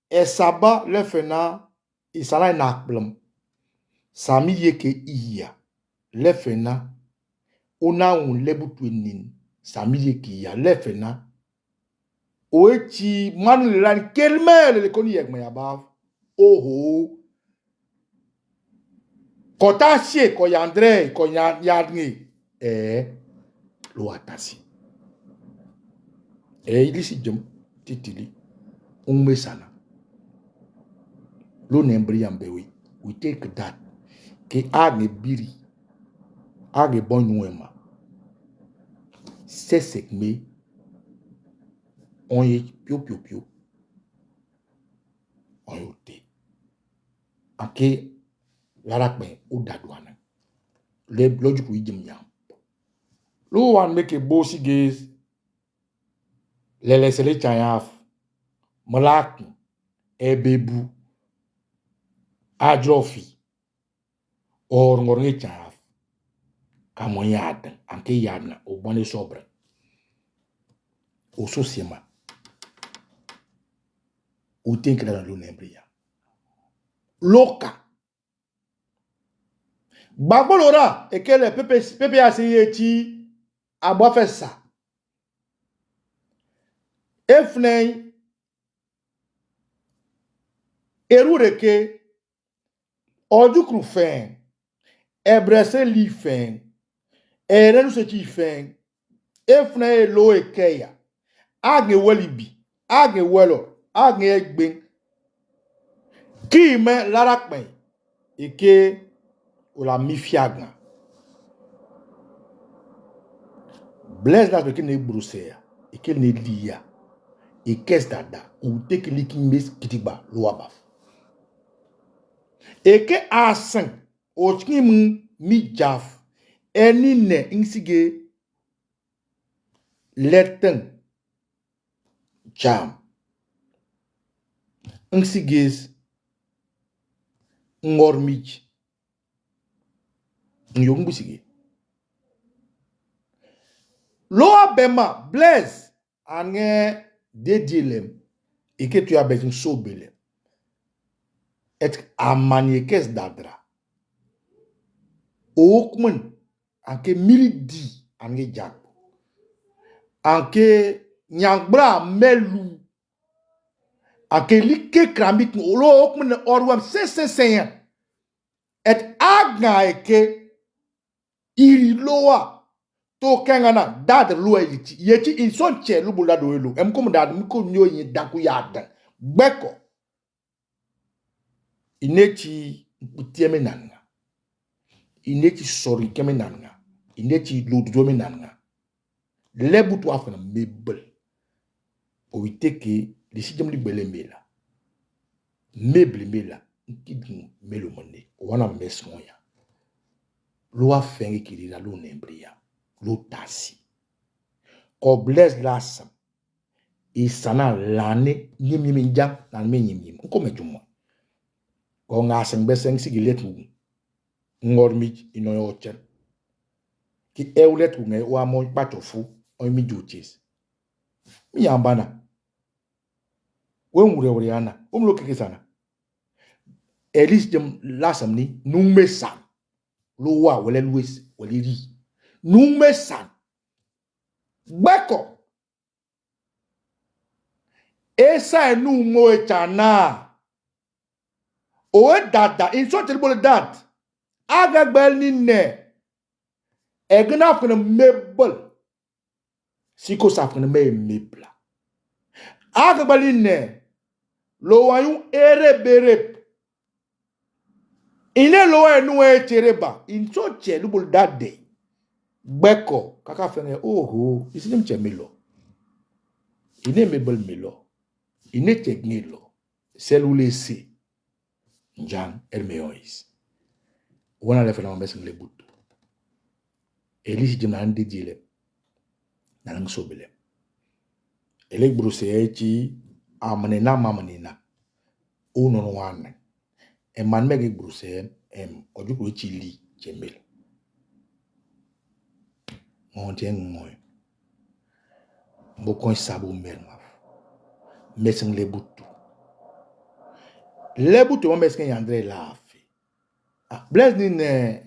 esaba le fena isala nakblem samedi ke iya le fena ona un lebutu nin samedi ke iya le fena oechi manu lan kelmel le koni yegma yaba oho kotasie ko yandre ko yadni lo atasi ilisi jom titili umesana lo nembri yambewi we take that ke age biri age bonwema sesek me onye pio oyote ake larakpe odadwana le logical ijim yam lo wan make a bossy gaze lelesele chayaf malak ebebu adrofi or ngornge chayaf kamoyad anke yadna obone sobre o sosiema o think that lo nembria loka bagbolora ekele pepe asiyeti agbafesa efnen erureke ojukru fen ebrese li fen erenu sechi fen efnen lo ekeya age welibi age welo age egben ki me larakpe eke ola mifiagna Blaise Lasmelo ne brusea eke ne liya ekes dada ou teke liki mes kitiba loabaf eke asan ochkim mi jaf enine insige leten jam insiges ngormich nyong busigi loa bema Blaise ange dedilem ike tu abet sobele et amaniekes dadra okmen anke milidi ange jak anke nyangbra melu anke like kramik lo okmen orwam se et agna eke iri loa to kengana dad lo yeti in son che lu bula do elo em kom dad mi ko nyo yin daku yada gbeko inechi tieme nanga inechi sori keme nanga inechi ludo me nanga lebu to afana mebel o witeke lisidem li bele mela meble mela nkidin melo monde wana mesmoya lo afenge kirira lo nembria lo tasi ko Blaise lasam isana lane nyimimi njang na me nyimim ko mejumo ko ngaseng beseng sigiletu ngormi ino ochen ki eulet nge wa mo patofu o mi jutis mi yambana we nwure ana umlo kikisana elis dem lasam ni nume san lo wa wele luis wele ri nume san gbeko esa enu mo echana o dada in so terrible dad agagbel ni ne egna afkana mebel siko safkana me mebla agagbel ni ne lo wayun ere berep ine lo enu echereba in so terrible that day gbeko kaka fene oho isinim chemelo ine mebel melo ine tegnelo selulesi njang ermeois wana le fena mbes ngle butu elisi jimna ande dile nan sobele elek bruse echi amanena mamanina uno wane eman mege bruse ojuku chili chemel montien moy mbokon sabu merma meseng le butu mo mesken yandre lafi Blaise ni ne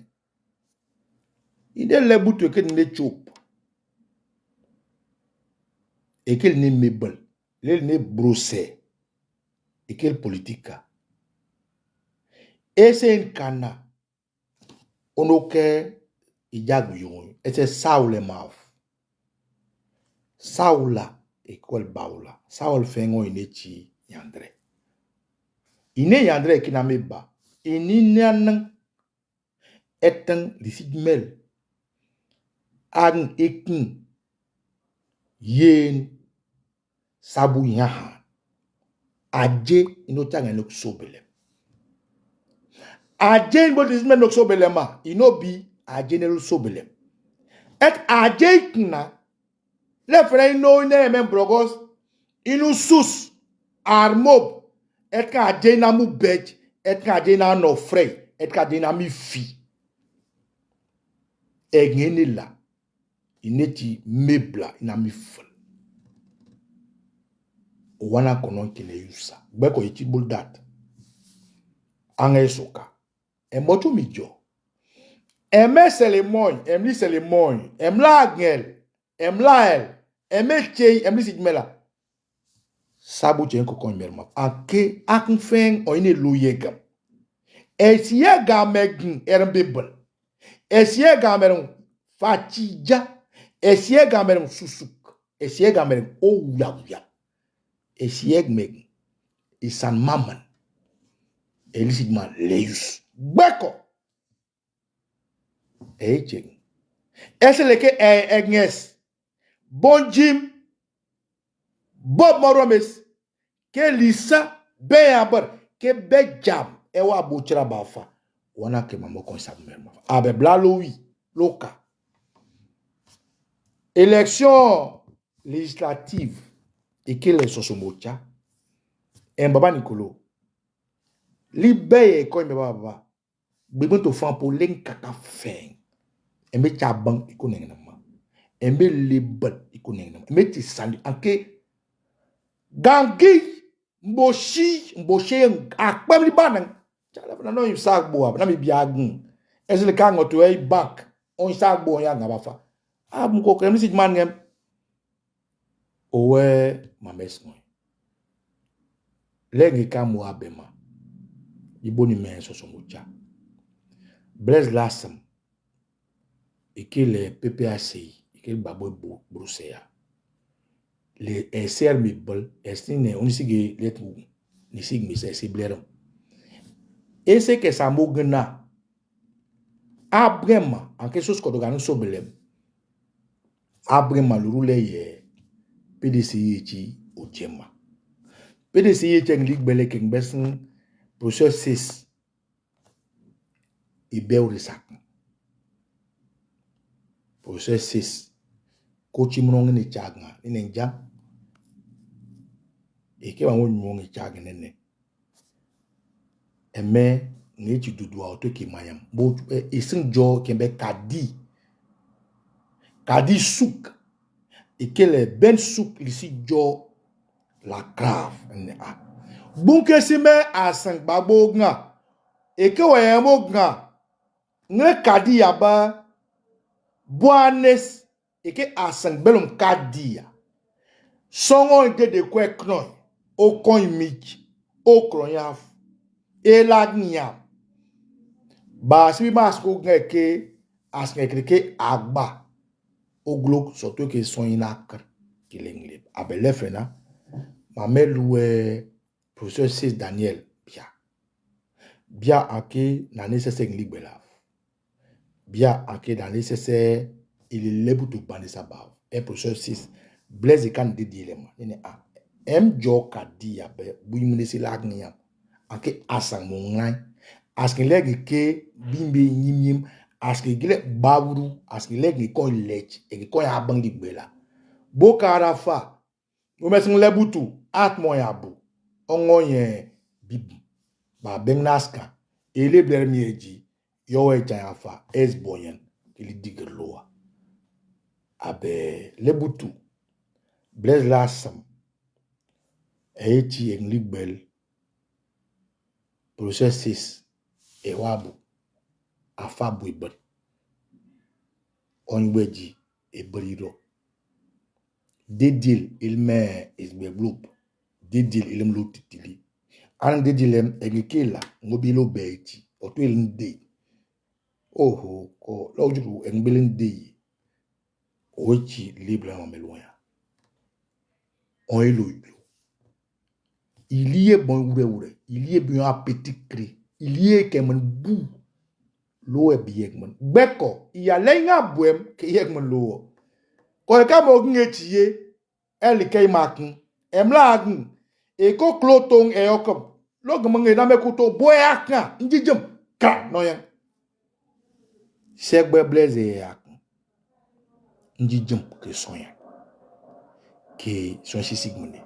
ide le butu ke ne chop ekel ni mebel le ne brose ekel politika esen kana onoke ijagu yon ese saule maf saula ekwel baula saul fengo inechi yandre ine yandre kina meba ininan etan lisigmel an ekin yen sabu yaha aje inotanga nok sobele aje bo lisigmel nok sobele ma inobi aje ne sobele et aje ikna le frère no ne men brogos inu sus armob et ka aje na mu bej et ka aje na no frey et ka aje na mi fi egenila ineti mebla ina mi fol wana konon kile yusa gbeko iti buldat anga soka emotu mijo eme selemoy emli selemoy emla agel emlael emeche emli sigmela sabu chen ko kon merma ake aknfen oyine loyegam esiega megin erbebel esiega meron fatija esiega meron susuk esiega meron ouya esieg megin isan maman elisigma leus gbeko echeng eseleke egnes bonjim Bob Moromes ke lisa beyabar ke bejam ewa bochira bafa wana ke mamo konsabu merma abe blalowi loka élection législative et que les sosomocha en baba Nicolo Libé ko me baba. Bebe to fan pour len kaka fin. Embe chabang iko nengnama. Embe libel iko nengnama. Embe ti sandi anke gangi mboshi akpam li banang. Chala na no sak bo na mi biagun. Ezele kango to e bank. On sak bo ya ngabafa. Mko krem si man ngem. Owe mames mo. Lengi kamu abema. Iboni men so mucha. Blaise Lassam. Et que les PPACI, et que le babo Bruxelles, les SR Mibol, estine, on ici les trous, ici, mais c'est blairon. Et c'est que ça m'ogna, vraiment, en quelque chose qu'on organise sur Belém, vraiment, le roulé, PDCI, au Djema. PDCI, c'est une ligue belé, qui est un professeur 6, et béo sac. Professeur 6, coach Mron ni Chagna, ni Jam, et qui va mourir Chagna. Mais ni tu dois auto qui mayam bo et sin jo kembe kadi souk et que les ben souk ici jo la grave a bon que si me a 5 babo nga et que wa mo nga ne kadi yaba boanes et que a 5 belum kadi ya songo de quoi knoy o kon imich o kroyaf et la nya ba si mas ko ngeke askeke agba oglok surtout que son inakr kilingle abele fena mameloué professeur 6 Daniel bia ake na nécessaire ngligbela bia ake na nécessaire il est lebutu bandisa ba et professeur 6 Blaise kan de dilema ne a jo kadia be buimne silagniam ake asang mo ngai aske legi ke bimbe nyimnyim aske gile baburu aske legi ko lech e ko ya bangi gbela bokara fa o mesin lebutu at mo ya bu ongo yen bibi ba bennaska ele blermieji yo e jan fa es boyen ili digerloa abe lebutu Blaise Lassam eti en ligbel processus e wabu afabu ibon onweji e briro dedil ilme isbe group dedil ilm lutitili an dedilem egikela ngobilo beiti oto ilinde oho ko lojuru engbelinde ochi libre en meloya on elo il y est bon oure il y est bien appétit cré il y est comme un bout lo e biegman beko ya lenga buem ke yegman lo ko ka mo ngetie el kay makun emla agun e ko kloton e okom lo gmo nge na mekuto boyaka njijem ka no yan segbe Blaise yakun njijem ke sonya ke son sisigmune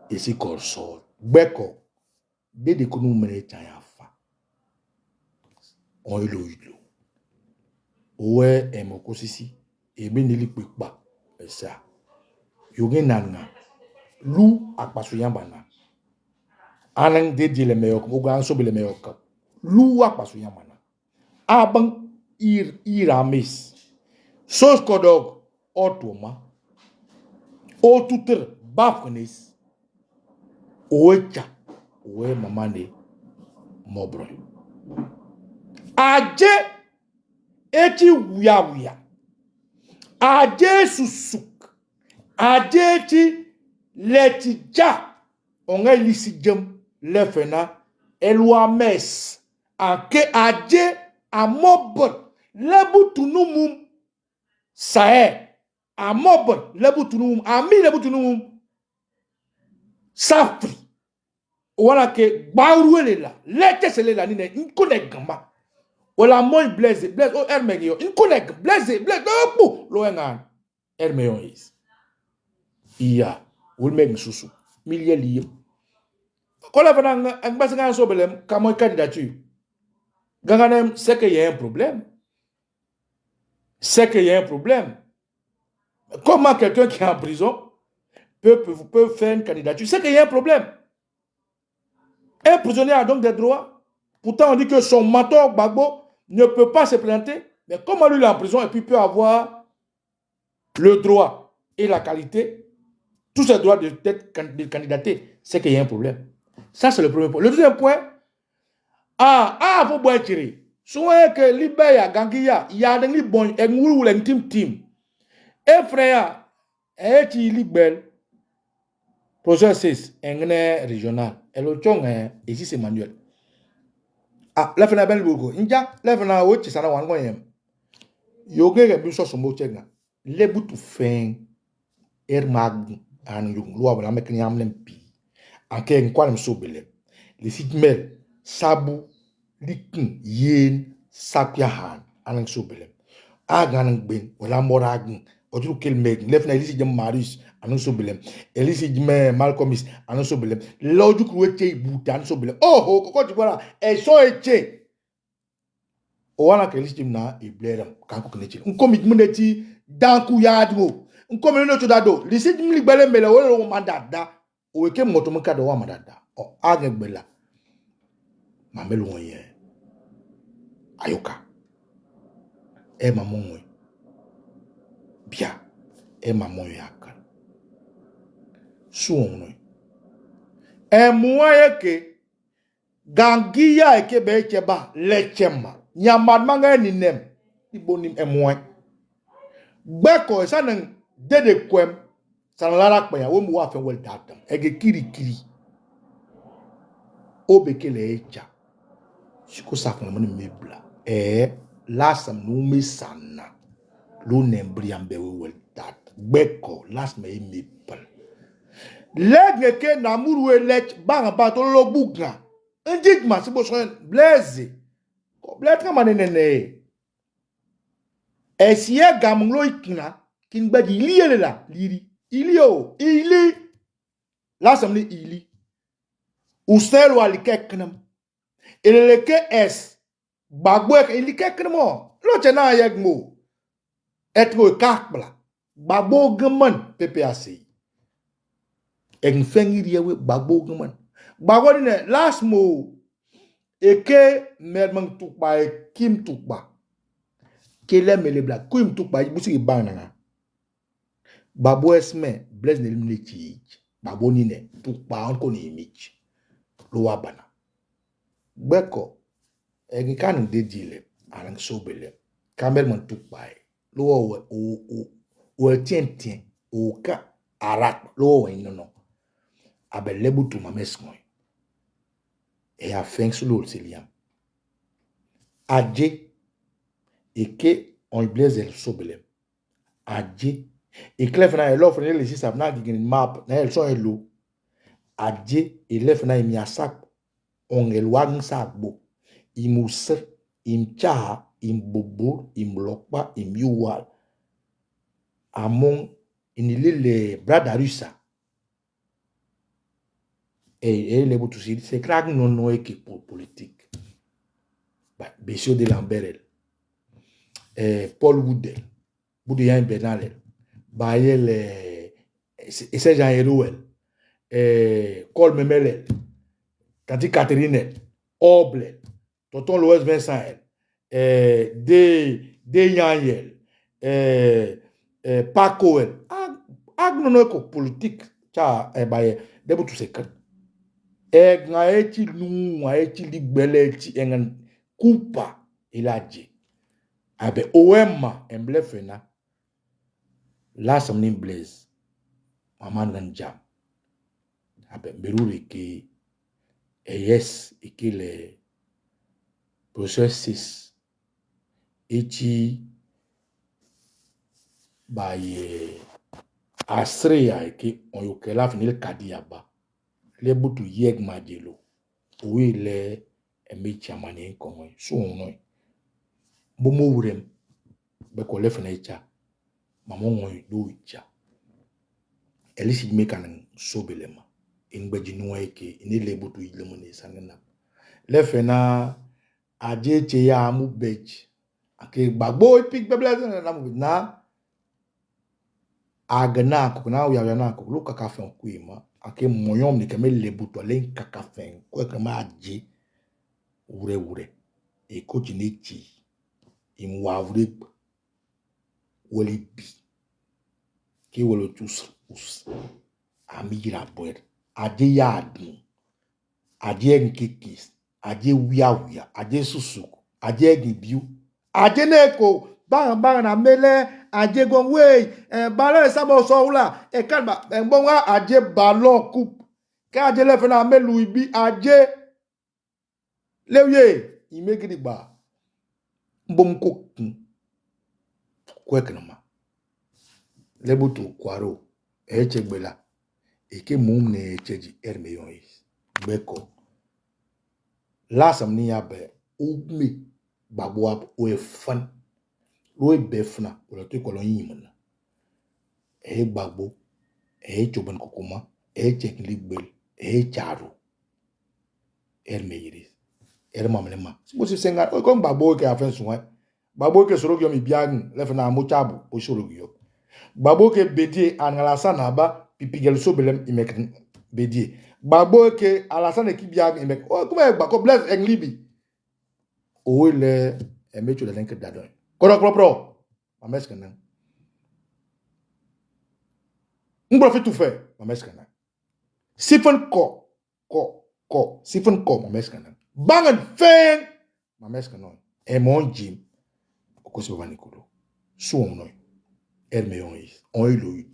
e si korso beko de kunu mene tanya fa on ilo owe emokosisi ebe nili pekpa esa yoge nanga lu akpasu yambana anang de dile meyok ogo anso bele meyok lu akpasu yambana abang iramis sos kodog otoma o tuter bafnis owecha owe mamane mobro aje eti wuya aje susuk aje ti letija onga lisi jem lefena elwa mes anke aje amobon lebutunumum sae amobon lebutunumum ami lebutunumum safri wala ke bawruelela leteselela nine nkone gamba wala moy Blaise o ermeyo nkone Blaise opu lo engan ermeyo is iya wul meg susu milie liye Quand la venant en bas de sobelem, comme candidature, ganganem, c'est qu'il y a un problème. C'est qu'il y a un problème. Comment quelqu'un qui est en prison peut faire une candidature? C'est qu'il y a un problème. Un prisonnier a donc des droits. Pourtant, on dit que son mentor, Gbagbo, ne peut pas se planter. Mais comment lui, il est en prison et puis peut avoir le droit et la qualité, tous ses droits de candidater, c'est qu'il y a un problème. Ça, c'est le premier point. Le deuxième point, faut boire tirer. Soit que l'Ibéa, Gangia, il y a des bons, et nous, les team. Et frère, et qui libère, professeur 6, un régional. Et le chong, ici, c'est Manuel. La fena bel bogo. Inja, la fena wo ci sana wan yem. Yoge ga bi so so mo chenga. Lebu tu fen mag an yung lo wala mek ni am lempi. Anke nkwalem so bele. Le sigmel sabu likin yen sapya han an so bele. Agan ben wala moragn. Odu kel meg le fena lisi jam Marius an so bele. Elisi jme Malcolmis an so bele. Lodu kruete buta an so bele. Oh koko ti voilà. E so eche. Owana kelisi na ibleram kanko knechi nkomi muneti danku yadwo nkomi no tudado lisi mli gbele mele wo madada o weke moto muka do wa madada o age gbela mamelu wonye ayoka e mamonwe bia e mamonwe yakal suonno e muayeke gangia eke be cheba lechema nyamad manga ni nem ibonim emoy gbeko sanen dede kwem sanlara pa ya wo mu wa fe wel datam ege kiri obekele echa shiko sakon mo ni mebla lasam no me sana lo nembri ambe wel dat gbeko las me mepal legge ke namuru elech banga ba to lo buga indigma sibo so blaze Bletre manene. Esiye gamlo ikina kin badi liye la liri. Ili la samli ili. Ustel wa likeknam. Eleke es bagbo ili keknamo. Lo chena yegmo. Etro kakbla. Bagbo geman PPAC. En fengi yewe bagbo geman. Bagbo dine last mo eke mermang tukba kim tukba kele mele bla kim tukba busi banana babo esme bless ne limne chi babo ni ne tukba onko ni imich lo wabana beko egi kan de dile alang sobele kamel man tukba lo o tien o ka arak lo no abele butu mamesmo et a fait sur l'autre c'est liam adje et que on blaise el sobelem adje et clef na l'offre les ici ça na gigin map na el so elo adje et lef na mi asak on el wan sakbo imuser imcha imbobur imlokpa imyuwal among inilele bradarusa et les boutoussi c'est craque non équipe politique Bessio de Lambert Paul Woodel Boudian Bernal Bayel et Jean Hérouel Col Memel Tati Catherine Oble Tonton Loès Vincent De Yanyel Paco non équipe politique ça baye de boutoussi nga eti nu eti ligbele eti engan kupa ilaji abe oema emblefena la samnin blaze maman ganjam abe berure ke yes ekile processus eti baye asreya eke oyokela finil kadiaba le butu yeg majelo oui le emicha mani komo so no bomo wurem be ko le fnecha mamo ngoy do icha elisi mekan sobelema Ingbejinoueke, Inelebutu Ilemone Sangana. Lefena, Adje Cheya Amu Bej. Ake Bagbo Epik Bebla na Agana, Kokana, Yayana, Luka Kafen Kuima. Ake Moyom, Nikame Lebutu, Alen Kakafen, Kwekama Adje, Ure. Et Kotineti, Imwavre, Wolibi, Ki Wolo tous, Amira Boer, Adje Yadun, Adje Nkekis, Adje Wia, Adje Susuku, Adje Gibiu, Adje Neko, Bang na Mele, Adje Gongwei, Balon Samo Soula, et Kalba, Bonga, Adje Ballon Coupe, Kadje Lefena Melouibi, Adje Lewie. Il me dit bah bon coquin quoi que non les boutons quaro et chegbela et que mon ne cheji hermeyon is beko la samni ya be ou me babwa ou e fan ou e befna ou le te kolon yimna e bagbo e choban kokuma e chekli bel e charo hermeyiris mamlema si vous senga comme babo ke afen soin babo ke sorogyo mi biang lefna mo chabu o sorogyo babo ke bedie angalasa na ba pipigel so belem imek bedie babo ke alasa ki biang imek o kuma ba ko bless englibi o le emecho le lenke dadon pro ameska nan ngbo fi tout fait ameska nan siphon ko siphon ko ameska nan Bangan feng, ma mère non. Et mon Jim, au côté de Nicolas, sous on a, Herméoïs, on a eu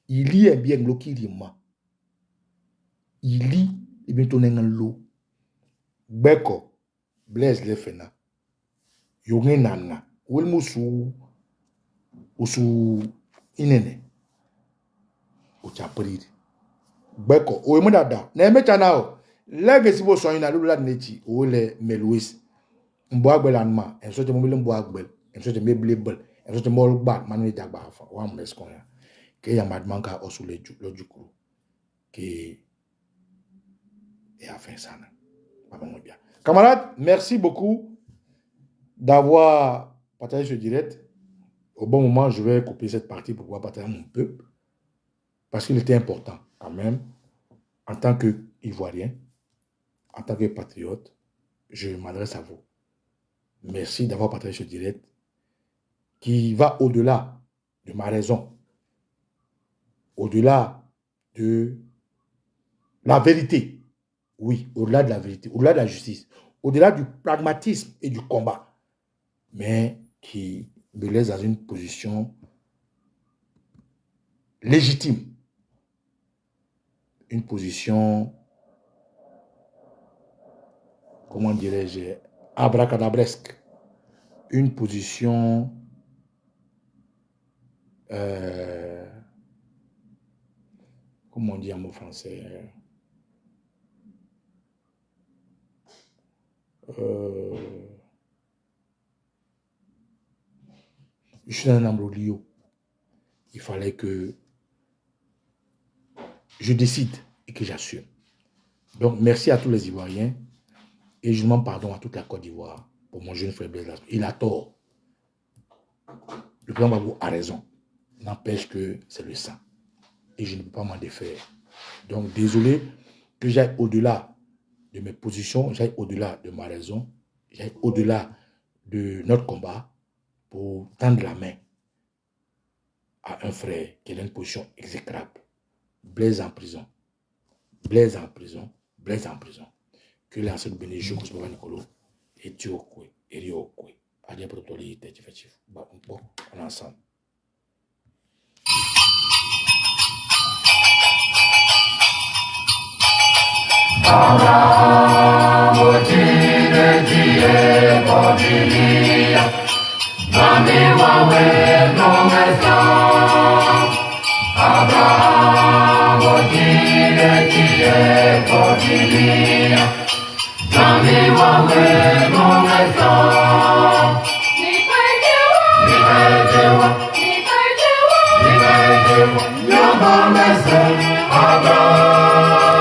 il y a bien l'eau qui rima. Il y a bien ton l'eau. Beko, Blaise le fena. Yonge nana, ou el musu, inene. O chaprir. Beko, o emunada, ne metana. Legacy bo so ina lula neti o le meluis mbo agbel anma en so te mo mbo agbel en so te me blebel en so te mo ba manu jagba afa wa mes kon ya ke ya madmanka osule logiku ke et a fait ça pas bon bien camarades, merci beaucoup d'avoir partagé ce direct. Au bon moment je vais couper cette partie pour pouvoir partager un peu parce qu'il était important quand même en tant que Ivoirien. En tant que patriote, je m'adresse à vous. Merci d'avoir partagé ce direct qui va au-delà de ma raison, au-delà de la vérité. Oui, au-delà de la vérité, au-delà de la justice, au-delà du pragmatisme et du combat, mais qui me laisse dans une position légitime, une position, comment dirais-je, abracadabresque, une position comment on dit en mot français, je suis dans un embroglio. Il fallait que je décide et que j'assume. Donc, merci à tous les Ivoiriens et je demande pardon à toute la Côte d'Ivoire pour mon jeune frère Blaise. Il a tort. Le président Babou a raison. N'empêche que c'est le sang. Et je ne peux pas m'en défaire. Donc, désolé que j'aille au-delà de mes positions, j'aille au-delà de ma raison, j'aille au-delà de notre combat pour tendre la main à un frère qui est dans une position exécrable. Blaise en prison. Blaise en prison. Blaise en prison. Que l'ancien bénédiction que ce soit Nicolo et tu au coué et Rio au coué. Adieu pour toi, les têtes effectives. Bon, on est ensemble. Abraham, Otine, Tie, Bodilia, Mami, Wawe, Nomesan. Abraham, Otine, Tie, Bodilia, Mami, Wawe, Nomesan. Ni Abraham.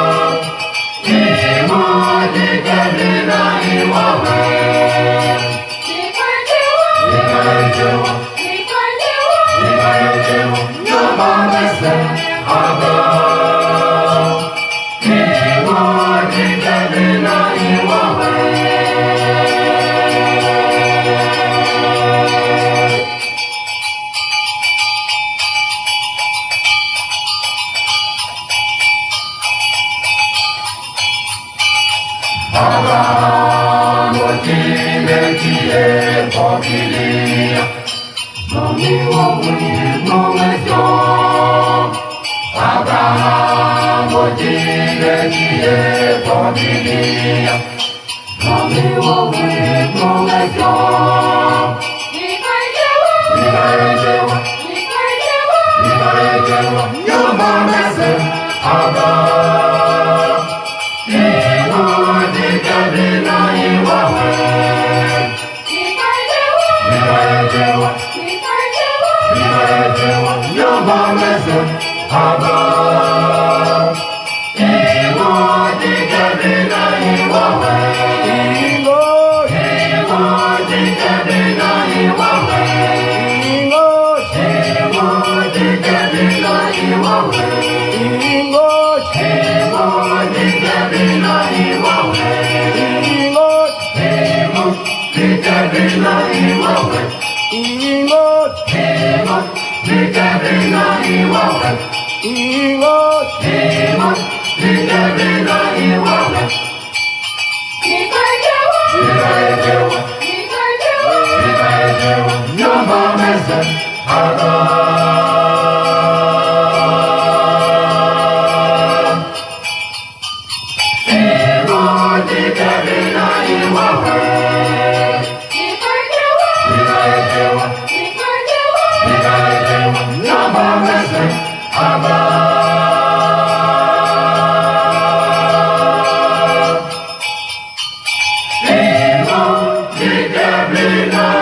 Ego,